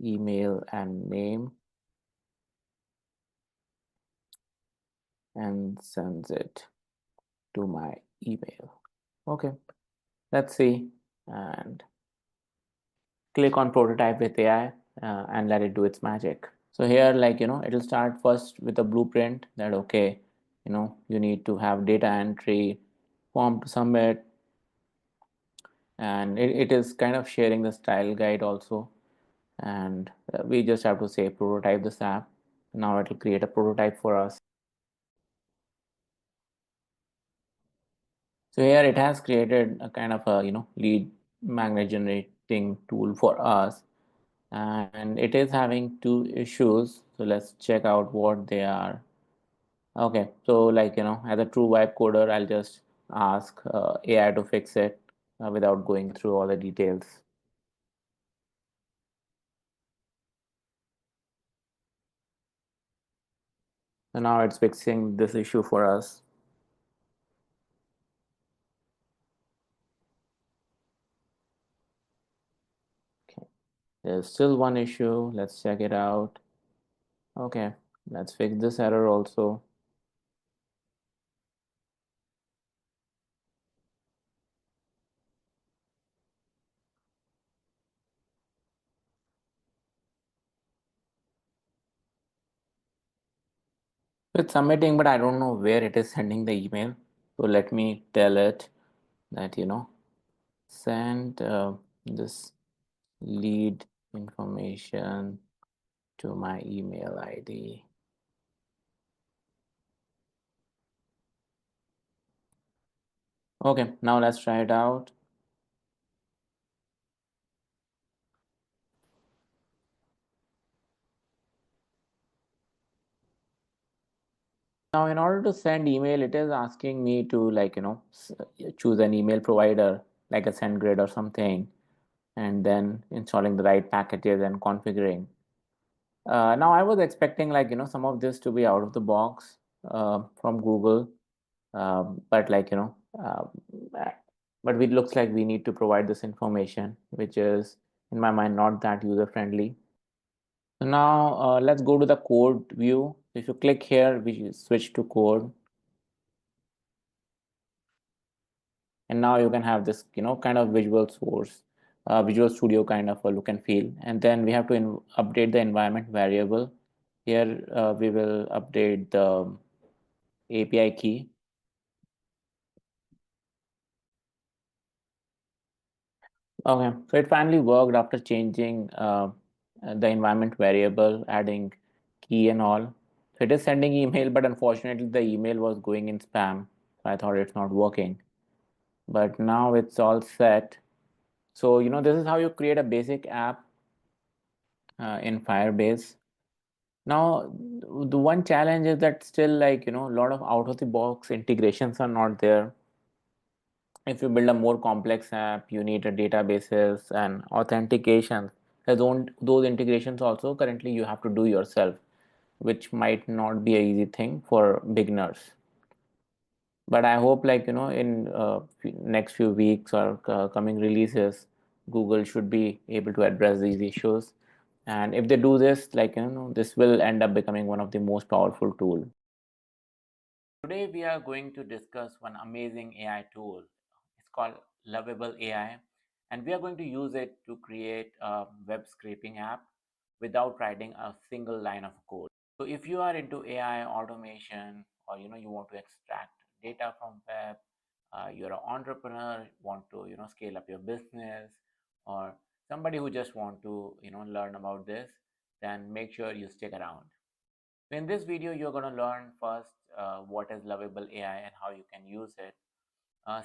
email and name and sends it to my email. Okay, let's see, and click on prototype with AI and let it do its magic. So here, like it'll start first with a blueprint that, okay, you need to have data entry, form to submit, and it is kind of sharing the style guide also. And we just have to say prototype this app. Now it'll create a prototype for us. So here it has created a kind of a lead magnet generating tool for us, and it is having two issues. So let's check out what they are. Okay, so like as a true vibe coder, I'll just ask AI to fix it without going through all the details. So now it's fixing this issue for us. Okay, there's still one issue. Let's check it out. Okay, let's fix this error also. It's submitting, but I don't know where it is sending the email. So let me tell it that send this lead information to my email ID. Okay, now let's try it out. Now, in order to send email, it is asking me to, like choose an email provider like a SendGrid or something, and then installing the right packages and configuring. Now, I was expecting, like some of this to be out of the box from Google, but like uh, but it looks like we need to provide this information, which is in my mind not that user friendly. So now let's go to the code view. If you click here, we switch to code, and now you can have this kind of visual source, Visual Studio kind of a look and feel. And then we have to update the environment variable. Here we will update the API key. Okay, so it finally worked after changing the environment variable, adding key and all. So it is sending email, but unfortunately the email was going in spam. So I thought it's not working, but now it's all set. So this is how you create a basic app in Firebase. Now, the one challenge is that still, like, a lot of out of the box integrations are not there. If you build a more complex app, you need a databases and authentication. Those integrations also currently you have to do yourself, which might not be a easy thing for beginners. But I hope, like, in next few weeks or coming releases, Google should be able to address these issues. And if they do this, like, this will end up becoming one of the most powerful tool. Today we are going to discuss one amazing AI tool. It's called Lovable AI, and we are going to use it to create a web scraping app without writing a single line of code. So if you are into AI automation, or you want to extract data from web, you're an entrepreneur, want to scale up your business, or somebody who just want to learn about this, then make sure you stick around. So in this video, you're going to learn first what is Lovable AI and how you can use it.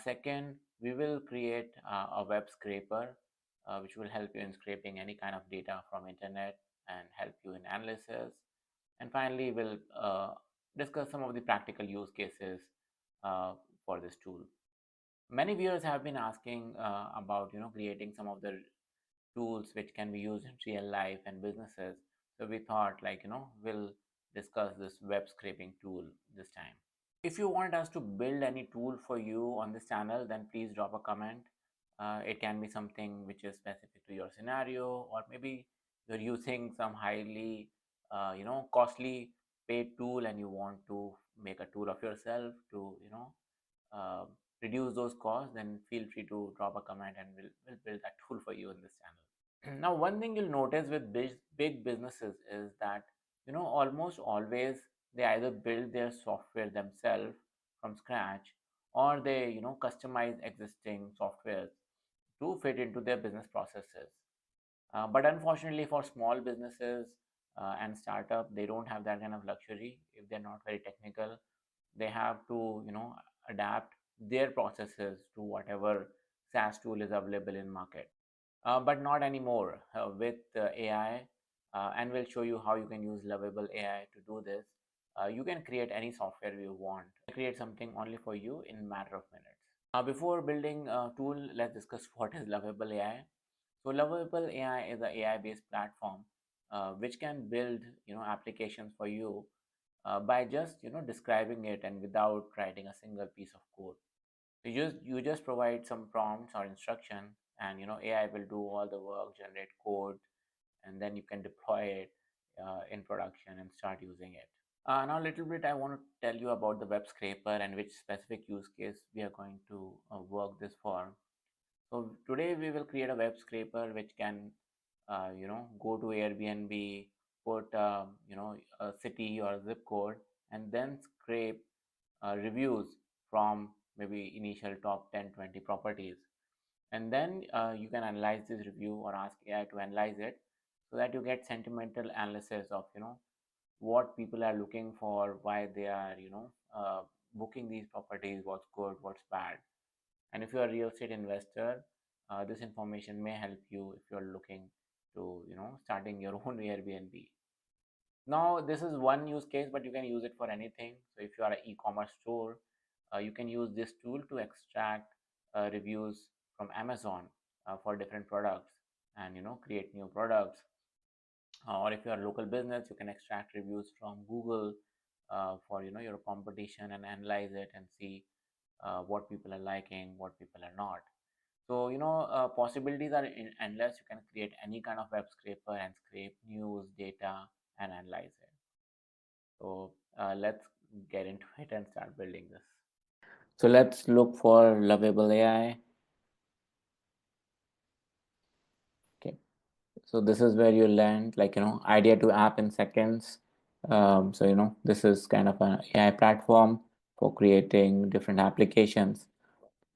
Second, we will create a web scraper, which will help you in scraping any kind of data from internet and help you in analysis. And finally, we'll discuss some of the practical use cases uh, for this tool. Many viewers have been asking about creating some of the tools which can be used in real life and businesses. So we thought, like, we'll discuss this web scraping tool this time. If you want us to build any tool for you on this channel, then please drop a comment. It can be something which is specific to your scenario, or maybe you're using some highly costly paid tool and you want to make a tool of yourself to uh, reduce those costs. Then feel free to drop a comment and we'll build that tool for you in this channel. Now, one thing you'll notice with big businesses is that almost always they either build their software themselves from scratch, or they customize existing softwares to fit into their business processes. But unfortunately, for small businesses and startup, they don't have that kind of luxury. If they're not very technical, they have to adapt their processes to whatever SaaS tool is available in market. But not anymore with AI, and we'll show you how you can use Lovable AI to do this. You can create any software you want, create something only for you in matter of minutes. Before building a tool, let's discuss what is Lovable AI. So Lovable AI is an AI-based platform which can build applications for you by just describing it and without writing a single piece of code. You just provide some prompts or instruction, and AI will do all the work, generate code, and then you can deploy it in production and start using it. Now, a little bit I want to tell you about the web scraper and which specific use case we are going to work this for. So today we will create a web scraper which can go to Airbnb, put a city or a zip code, and then scrape reviews from maybe initial top 10, 20 properties. And then you can analyze this review or ask AI to analyze it, so that you get sentimental analysis of what people are looking for, why they are booking these properties, what's good, what's bad. And if you're a real estate investor, this information may help you if you're looking to starting your own Airbnb. Now, this is one use case, but you can use it for anything. So if you are an e-commerce store, you can use this tool to extract reviews from Amazon for different products, and create new products. Or if you are a local business, you can extract reviews from Google for your competition, and analyze it and see what people are liking, what people are not. So possibilities are endless. You can create any kind of web scraper and scrape news, data, and analyze it. So let's get into it and start building this. So let's look for Lovable AI. Okay. So this is where you land, like, idea to app in seconds. So, this is kind of an AI platform for creating different applications.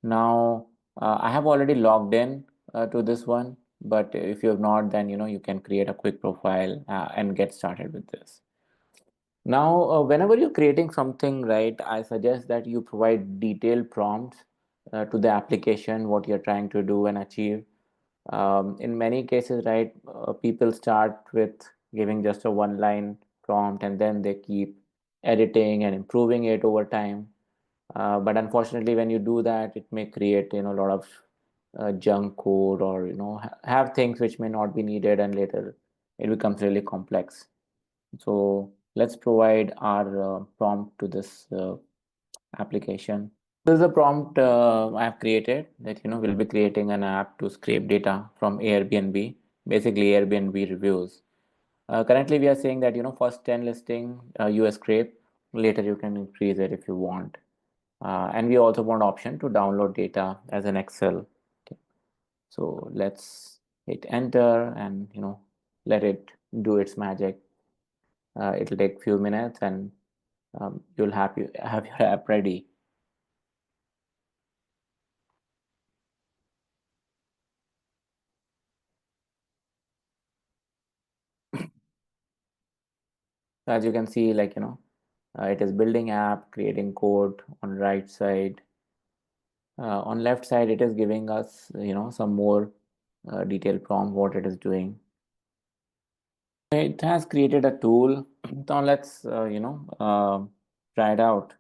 Now, I have already logged in. to this one. But if you have not, then you can create a quick profile and get started with this. Now, whenever you're creating something, right, I suggest that you provide detailed prompts to the application, what you're trying to do and achieve. In many cases, right, people start with giving just a one line prompt and then they keep editing and improving it over time. But unfortunately, when you do that, it may create, a lot of junk code, or, have things which may not be needed, and later it becomes really complex. So let's provide our prompt to this application. This is a prompt I've created that we'll be creating an app to scrape data from Airbnb, basically Airbnb reviews. Currently, we are saying that first 10 listing you scrape. Later, you can increase it if you want. And we also want option to download data as an Excel. Okay. So let's hit enter and let it do its magic. It'll take few minutes and you'll have your app ready. So as you can see, like it is building app, creating code on right side. On left side, it is giving us some more detailed prompt what it is doing. It has created a tool. Now let's try it out.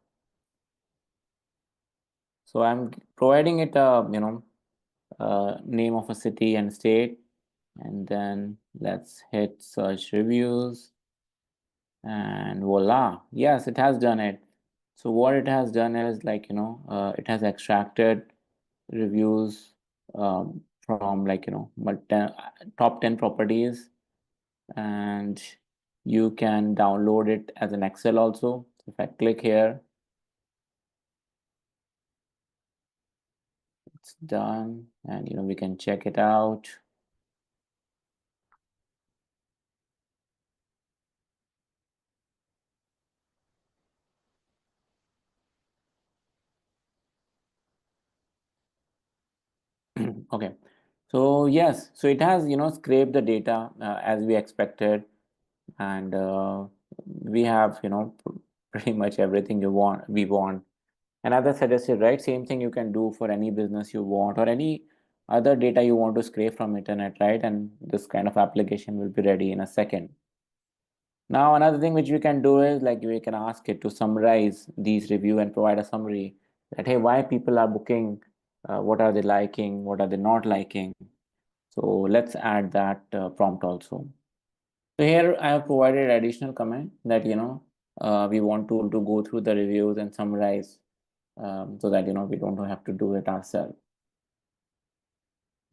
So I'm providing it a name of a city and state, and then let's hit search reviews, and voila, yes, it has done it. So what it has done is, like it has extracted reviews from, like top 10 properties, and you can download it as an Excel also. If I click here, it's done, and we can check it out. Okay, so yes, so it has scraped the data as we expected, and we have pretty much everything we want. And as I suggested, right, same thing you can do for any business you want, or any other data you want to scrape from internet, right? And this kind of application will be ready in a second. Now, another thing which we can do is, like, we can ask it to summarize these review and provide a summary that, hey, why people are booking, what are they liking, what are they not liking. So let's add that prompt also. So here I have provided additional comment that we want to go through the reviews and summarize, so that we don't have to do it ourselves.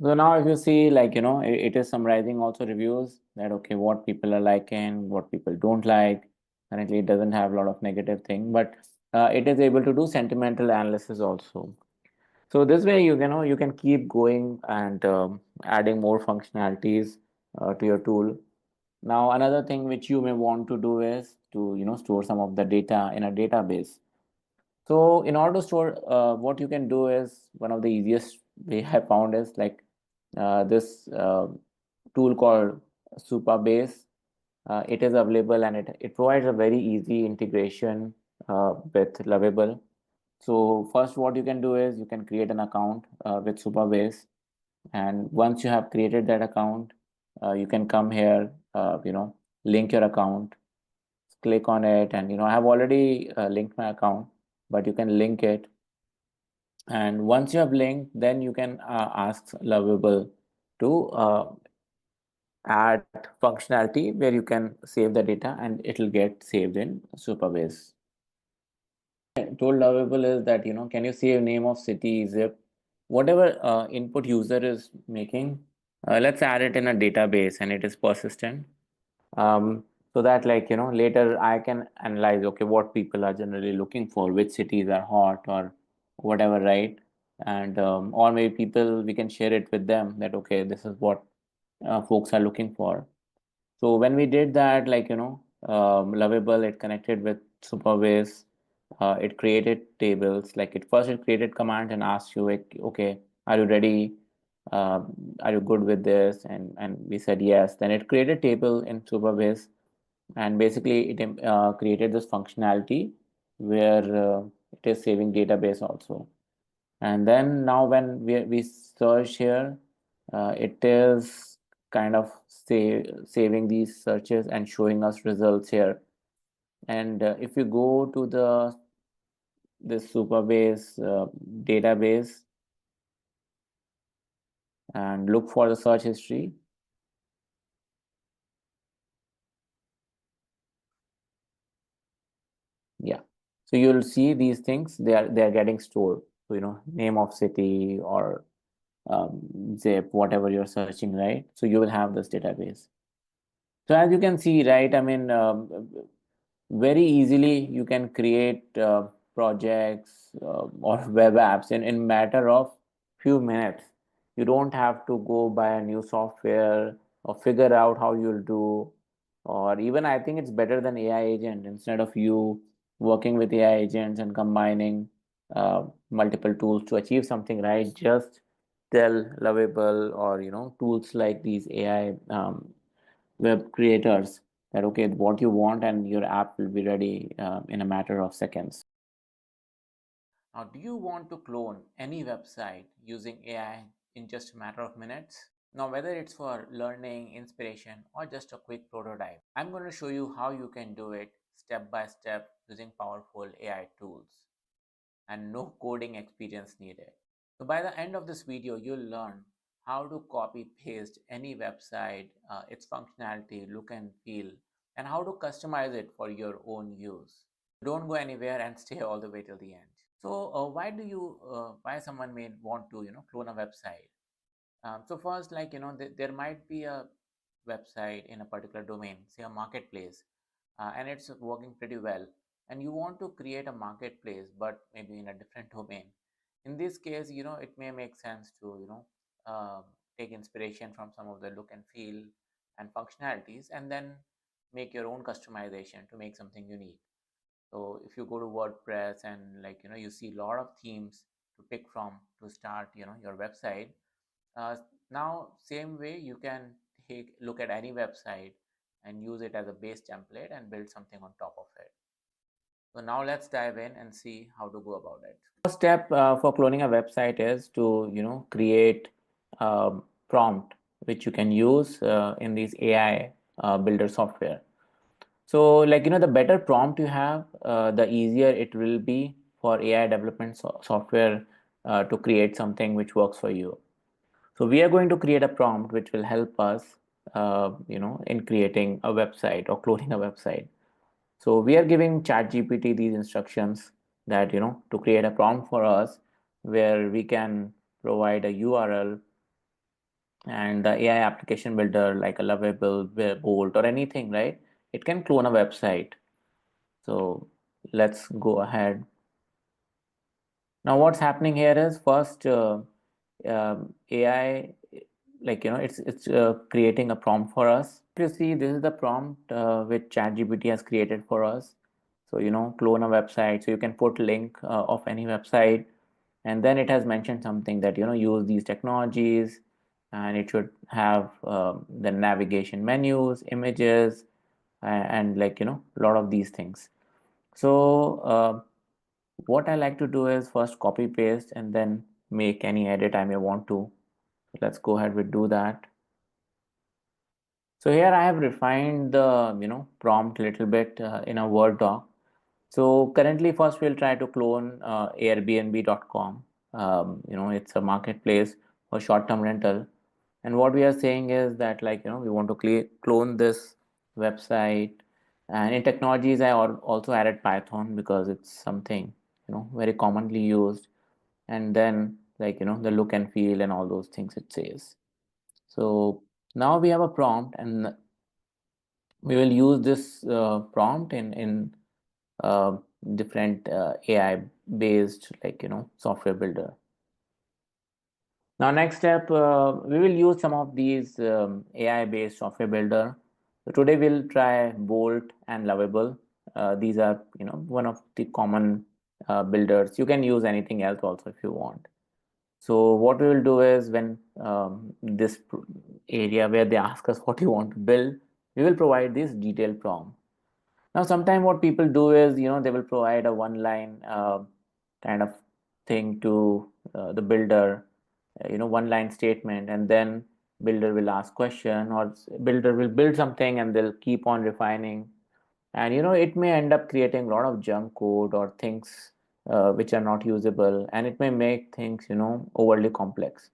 So now if you see, like it is summarizing also reviews, that okay, what people are liking, what people don't like. Currently it doesn't have a lot of negative thing, but it is able to do sentimental analysis also. So this way you can keep going and adding more functionalities to your tool. Now, another thing which you may want to do is to store some of the data in a database. So in order to store, what you can do is, one of the easiest way I found is, like this tool called Supabase. It is available, and it provides a very easy integration with Lovable. So first, what you can do is you can create an account with Supabase, and once you have created that account, you can come here, link your account, click on it, and I have already linked my account, but you can link it. And once you have linked, then you can ask Lovable to add functionality where you can save the data and it'll get saved in Supabase. Told Lovable is that can you save name of city, zip, whatever input user is making, let's add it in a database and it is persistent. um, so that, like later I can analyze, okay, what people are generally looking for, which cities are hot or whatever, right? And or maybe people, we can share it with them that okay, this is what folks are looking for. So when we did that, like Lovable, it connected with Superbase. It created tables. Like it first, it created command and asked you, like, okay, are you ready? uh, are you good with this? And we said yes. Then it created table in Superbase, and basically it created this functionality where it is saving database also. And then now when we search here, it is kind of saving these searches and showing us results here. And if you go to this Superbase database and look for the search history, yeah. So you'll see these things, they are getting stored. So, name of city or zip, whatever you're searching, right? So you will have this database. So as you can see, right, I mean, very easily you can create projects or web apps in matter of few minutes. You don't have to go buy a new software or figure out how you'll do. Or even I think it's better than AI agent. Instead of you working with AI agents and combining multiple tools to achieve something, right? Just tell Lovable or tools like these AI web creators that okay, what you want, and your app will be ready in a matter of seconds. Now, do you want to clone any website using AI in just a matter of minutes? Now, whether it's for learning, inspiration, or just a quick prototype, I'm going to show you how you can do it step by step using powerful AI tools and no coding experience needed. So by the end of this video, you'll learn how to copy paste any website, its functionality, look and feel, and how to customize it for your own use. Don't go anywhere and stay all the way till the end. So why someone may want to, clone a website? So first, like, there might be a website in a particular domain, say a marketplace, and it's working pretty well. And you want to create a marketplace, but maybe in a different domain. In this case, it may make sense to, take inspiration from some of the look and feel and functionalities, and then make your own customization to make something unique. So if you go to WordPress and like, you see a lot of themes to pick from to start, your website. uh, Now, same way you can take look at any website and use it as a base template and build something on top of it. So now let's dive in and see how to go about it. First step for cloning a website is to create a prompt which you can use in these AI builder software. So like the better prompt you have, the easier it will be for AI development software to create something which works for you. So we are going to create a prompt which will help us, in creating a website or cloning a website. So we are giving ChatGPT these instructions that, to create a prompt for us where we can provide a URL, and the AI application builder like a Lovable, Bolt, or anything, right? It can clone a website. So let's go ahead. Now, what's happening here is first AI, like it's creating a prompt for us. You see, this is the prompt which ChatGPT has created for us. So clone a website. So you can put link of any website, and then it has mentioned something that use these technologies, and it should have the navigation menus, images, and like a lot of these things. So what I like to do is first copy paste and then make any edit I may want to. So let's go ahead and do that. So here I have refined the prompt a little bit in a Word doc. So currently, first we'll try to clone Airbnb.com. It's a marketplace for short-term rental. And what we are saying is that like we want to clone this website. And in technologies, I also added Python because it's something very commonly used. And then like the look and feel and all those things it says. So now we have a prompt, and we will use this prompt in uh, different AI based like software builder. Now next step, we will use some of these AI based software builder. So today we'll try Bolt and Lovable. These are one of the common builders. You can use anything else also if you want. So what we will do is when this area where they ask us what you want to build, we will provide this detailed prompt. Now, sometimes what people do is, they will provide a one line kind of thing to the builder, one line statement, and then builder will ask question, or builder will build something and they'll keep on refining. And it may end up creating a lot of junk code or things which are not usable, and it may make things overly complex.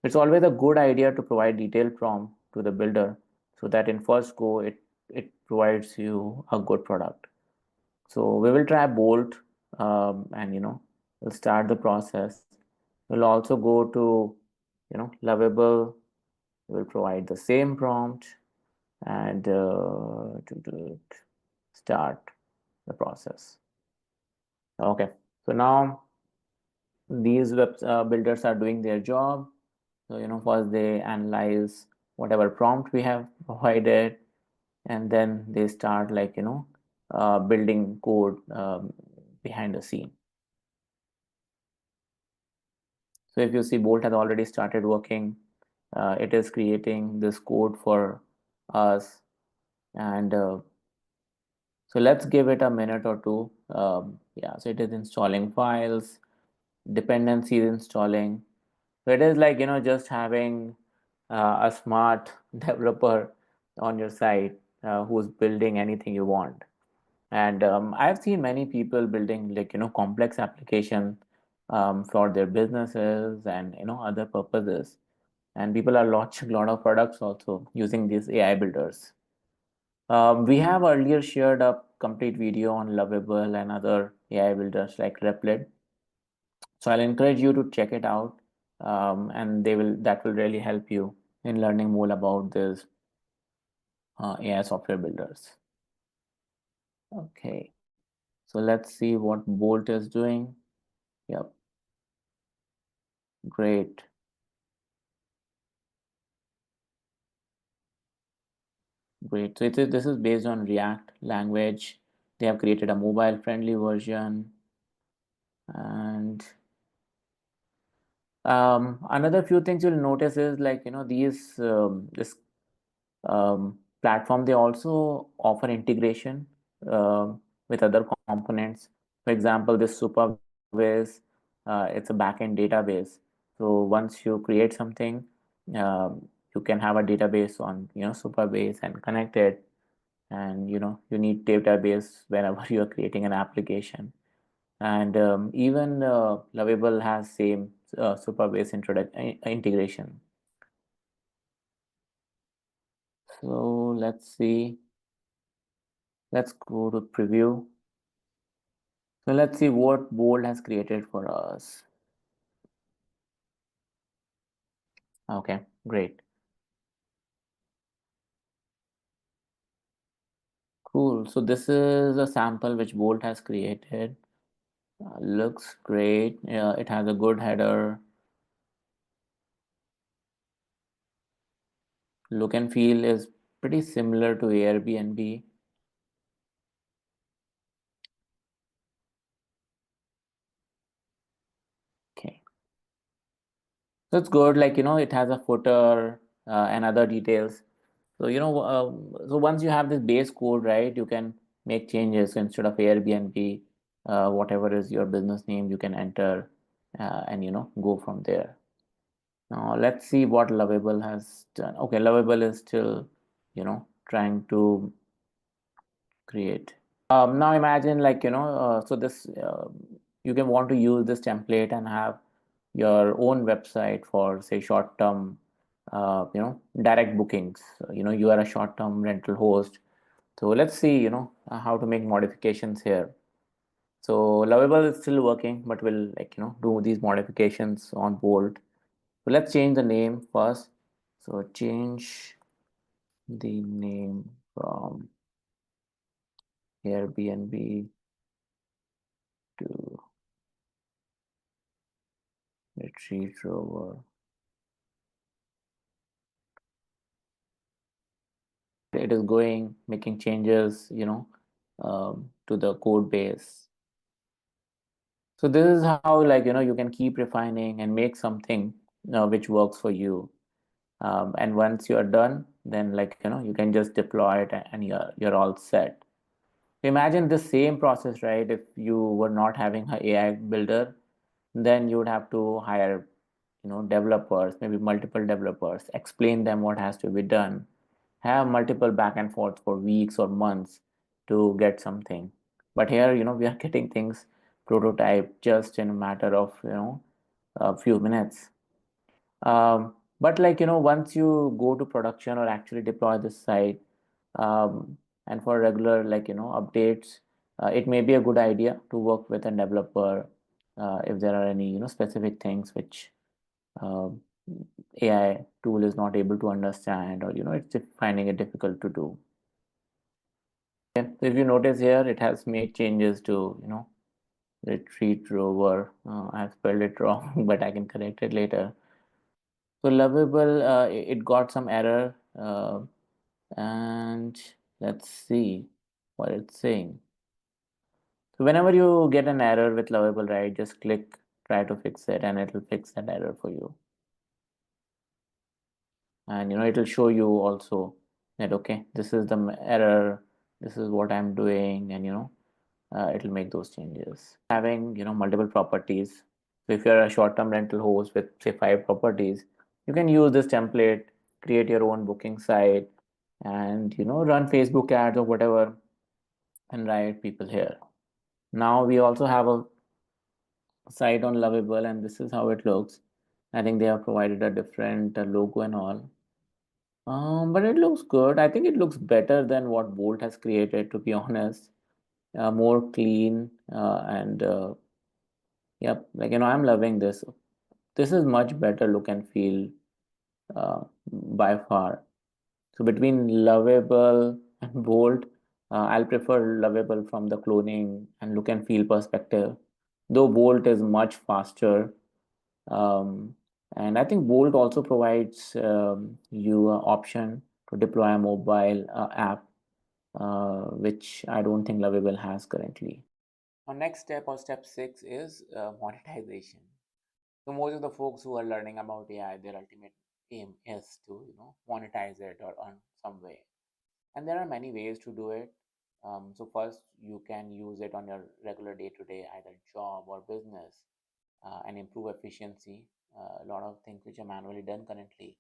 It's always a good idea to provide detailed prompt to the builder so that in first go it provides you a good product. So we will try Bolt, and we'll start the process. We'll also go to Lovable. We'll provide the same prompt and to start the process. Okay, so now these web builders are doing their job. So first they analyze whatever prompt we have provided, and then they start like building code behind the scene. So if you see, Bolt has already started working. It is creating this code for us, and so let's give it a minute or two. Yeah, so it is installing files, dependencies installing. So it is like just having a smart developer on your site who's building anything you want. And I've seen many people building like complex application for their businesses and other purposes. And people are launching a lot of products also using these AI builders. We have earlier shared a complete video on Lovable and other AI builders like Replit. So I'll encourage you to check it out, and that will really help you in learning more about these AI software builders. Okay, so let's see what Bolt is doing. Yep, great, great. So this is based on React language. They have created a mobile-friendly version, and another few things you'll notice is like these this platform, they also offer integration with other components. For example, this Superbase, it's a backend database. So once you create something, you can have a database on Superbase and connect it, and you need database whenever you are creating an application. And even Lovable has same Superbase integration. So let's see. Let's go to preview. So let's see what Bold has created for us. Okay, great. Cool. So this is a sample which Bolt has created. Looks great. It has a good header. Look and feel is pretty similar to Airbnb. Okay. So it's good. Like, it has a footer and other details. So, so once you have this base code, right, you can make changes. So instead of Airbnb, whatever is your business name, you can enter and, go from there. Now, let's see what Lovable has done. Okay, Lovable is still, trying to create. Now imagine like, so this, you can want to use this template and have your own website for say short-term, direct bookings. So, you are a short-term rental host. So let's see, how to make modifications here. So Lovable is still working, but we'll like, do these modifications on Bolt. So let's change the name first. So change the name from Airbnb to Retreat Rover. It is going, making changes, to the code base. So this is how, like, you can keep refining and make something which works for you. And once you're done, then, like, you can just deploy it and you're all set. Imagine the same process, right? If you were not having an AI builder, then you would have to hire, developers, maybe multiple developers, explain them what has to be done, have multiple back and forth for weeks or months to get something. But here, we are getting things prototype just in a matter of, a few minutes. But, like, once you go to production or actually deploy this site, and for regular, like, updates, it may be a good idea to work with a developer if there are any, specific things which uh, AI tool is not able to understand, or, it's finding it difficult to do. Okay. So if you notice here, it has made changes to, retreat rover. I've spelled it wrong, but I can correct it later. So Lovable, it got some error, and let's see what it's saying. So whenever you get an error with Lovable, right, just click try to fix it, and it'll fix that error for you. And it'll show you also that, okay, this is the error, this is what I'm doing, and it'll make those changes. Having multiple properties. So if you're a short-term rental host with, say, 5 properties, you can use this template, create your own booking site, and run Facebook ads or whatever, and write people here. Now we also have a site on Lovable, and this is how it looks. I think they have provided a different logo and all. But it looks good. I think it looks better than what Bolt has created, to be honest. More clean, and yep, like, I'm loving this. This is much better look and feel, by far. So between Lovable and Bolt, I'll prefer Lovable from the cloning and look and feel perspective. Though Bolt is much faster, um, and I think Bolt also provides you an option to deploy a mobile app, which I don't think Lovable has currently. Our next step, or step 6, is monetization. So most of the folks who are learning about AI, their ultimate aim is to monetize it or earn some way. And there are many ways to do it. So first, you can use it on your regular day-to-day, either job or business, and improve efficiency. A lot of things which are manually done currently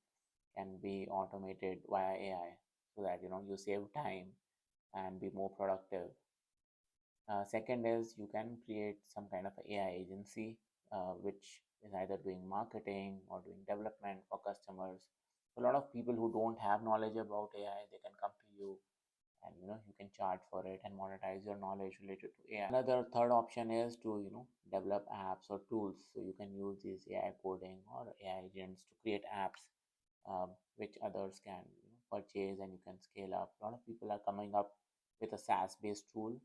can be automated via AI, so that you save time and be more productive. Second is, you can create some kind of AI agency, which is either doing marketing or doing development for customers. A lot of people who don't have knowledge about AI, they can come to you, and you can charge for it and monetize your knowledge related to AI. Another third option is to develop apps or tools. So you can use these AI coding or AI agents to create apps, which others can purchase, and you can scale up. A lot of people are coming up with a SaaS based tool,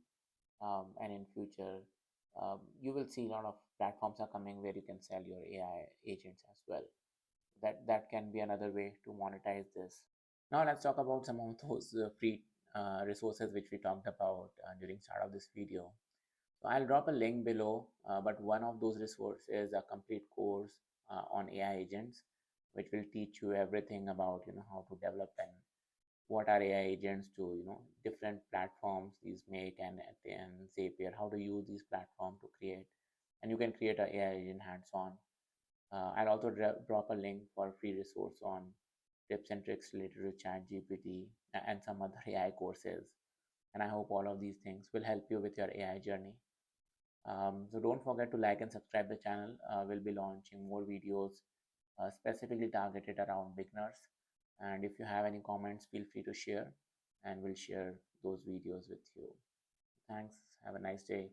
and in future, you will see a lot of platforms are coming where you can sell your AI agents as well. That can be another way to monetize this. Now let's talk about some of those free resources which we talked about during start of this video. So I'll drop a link below, but one of those resources is a complete course on AI agents, which will teach you everything about how to develop and what are AI agents to different platforms these make, and Zapier, how to use these platforms to create, and you can create an AI agent hands-on. I'll also drop a link for free resource on tips and tricks related to chat GPT and some other AI courses. And I hope all of these things will help you with your AI journey. So don't forget to like and subscribe the channel. We'll be launching more videos specifically targeted around beginners. And if you have any comments, feel free to share, and we'll share those videos with you. Thanks. Have a nice day.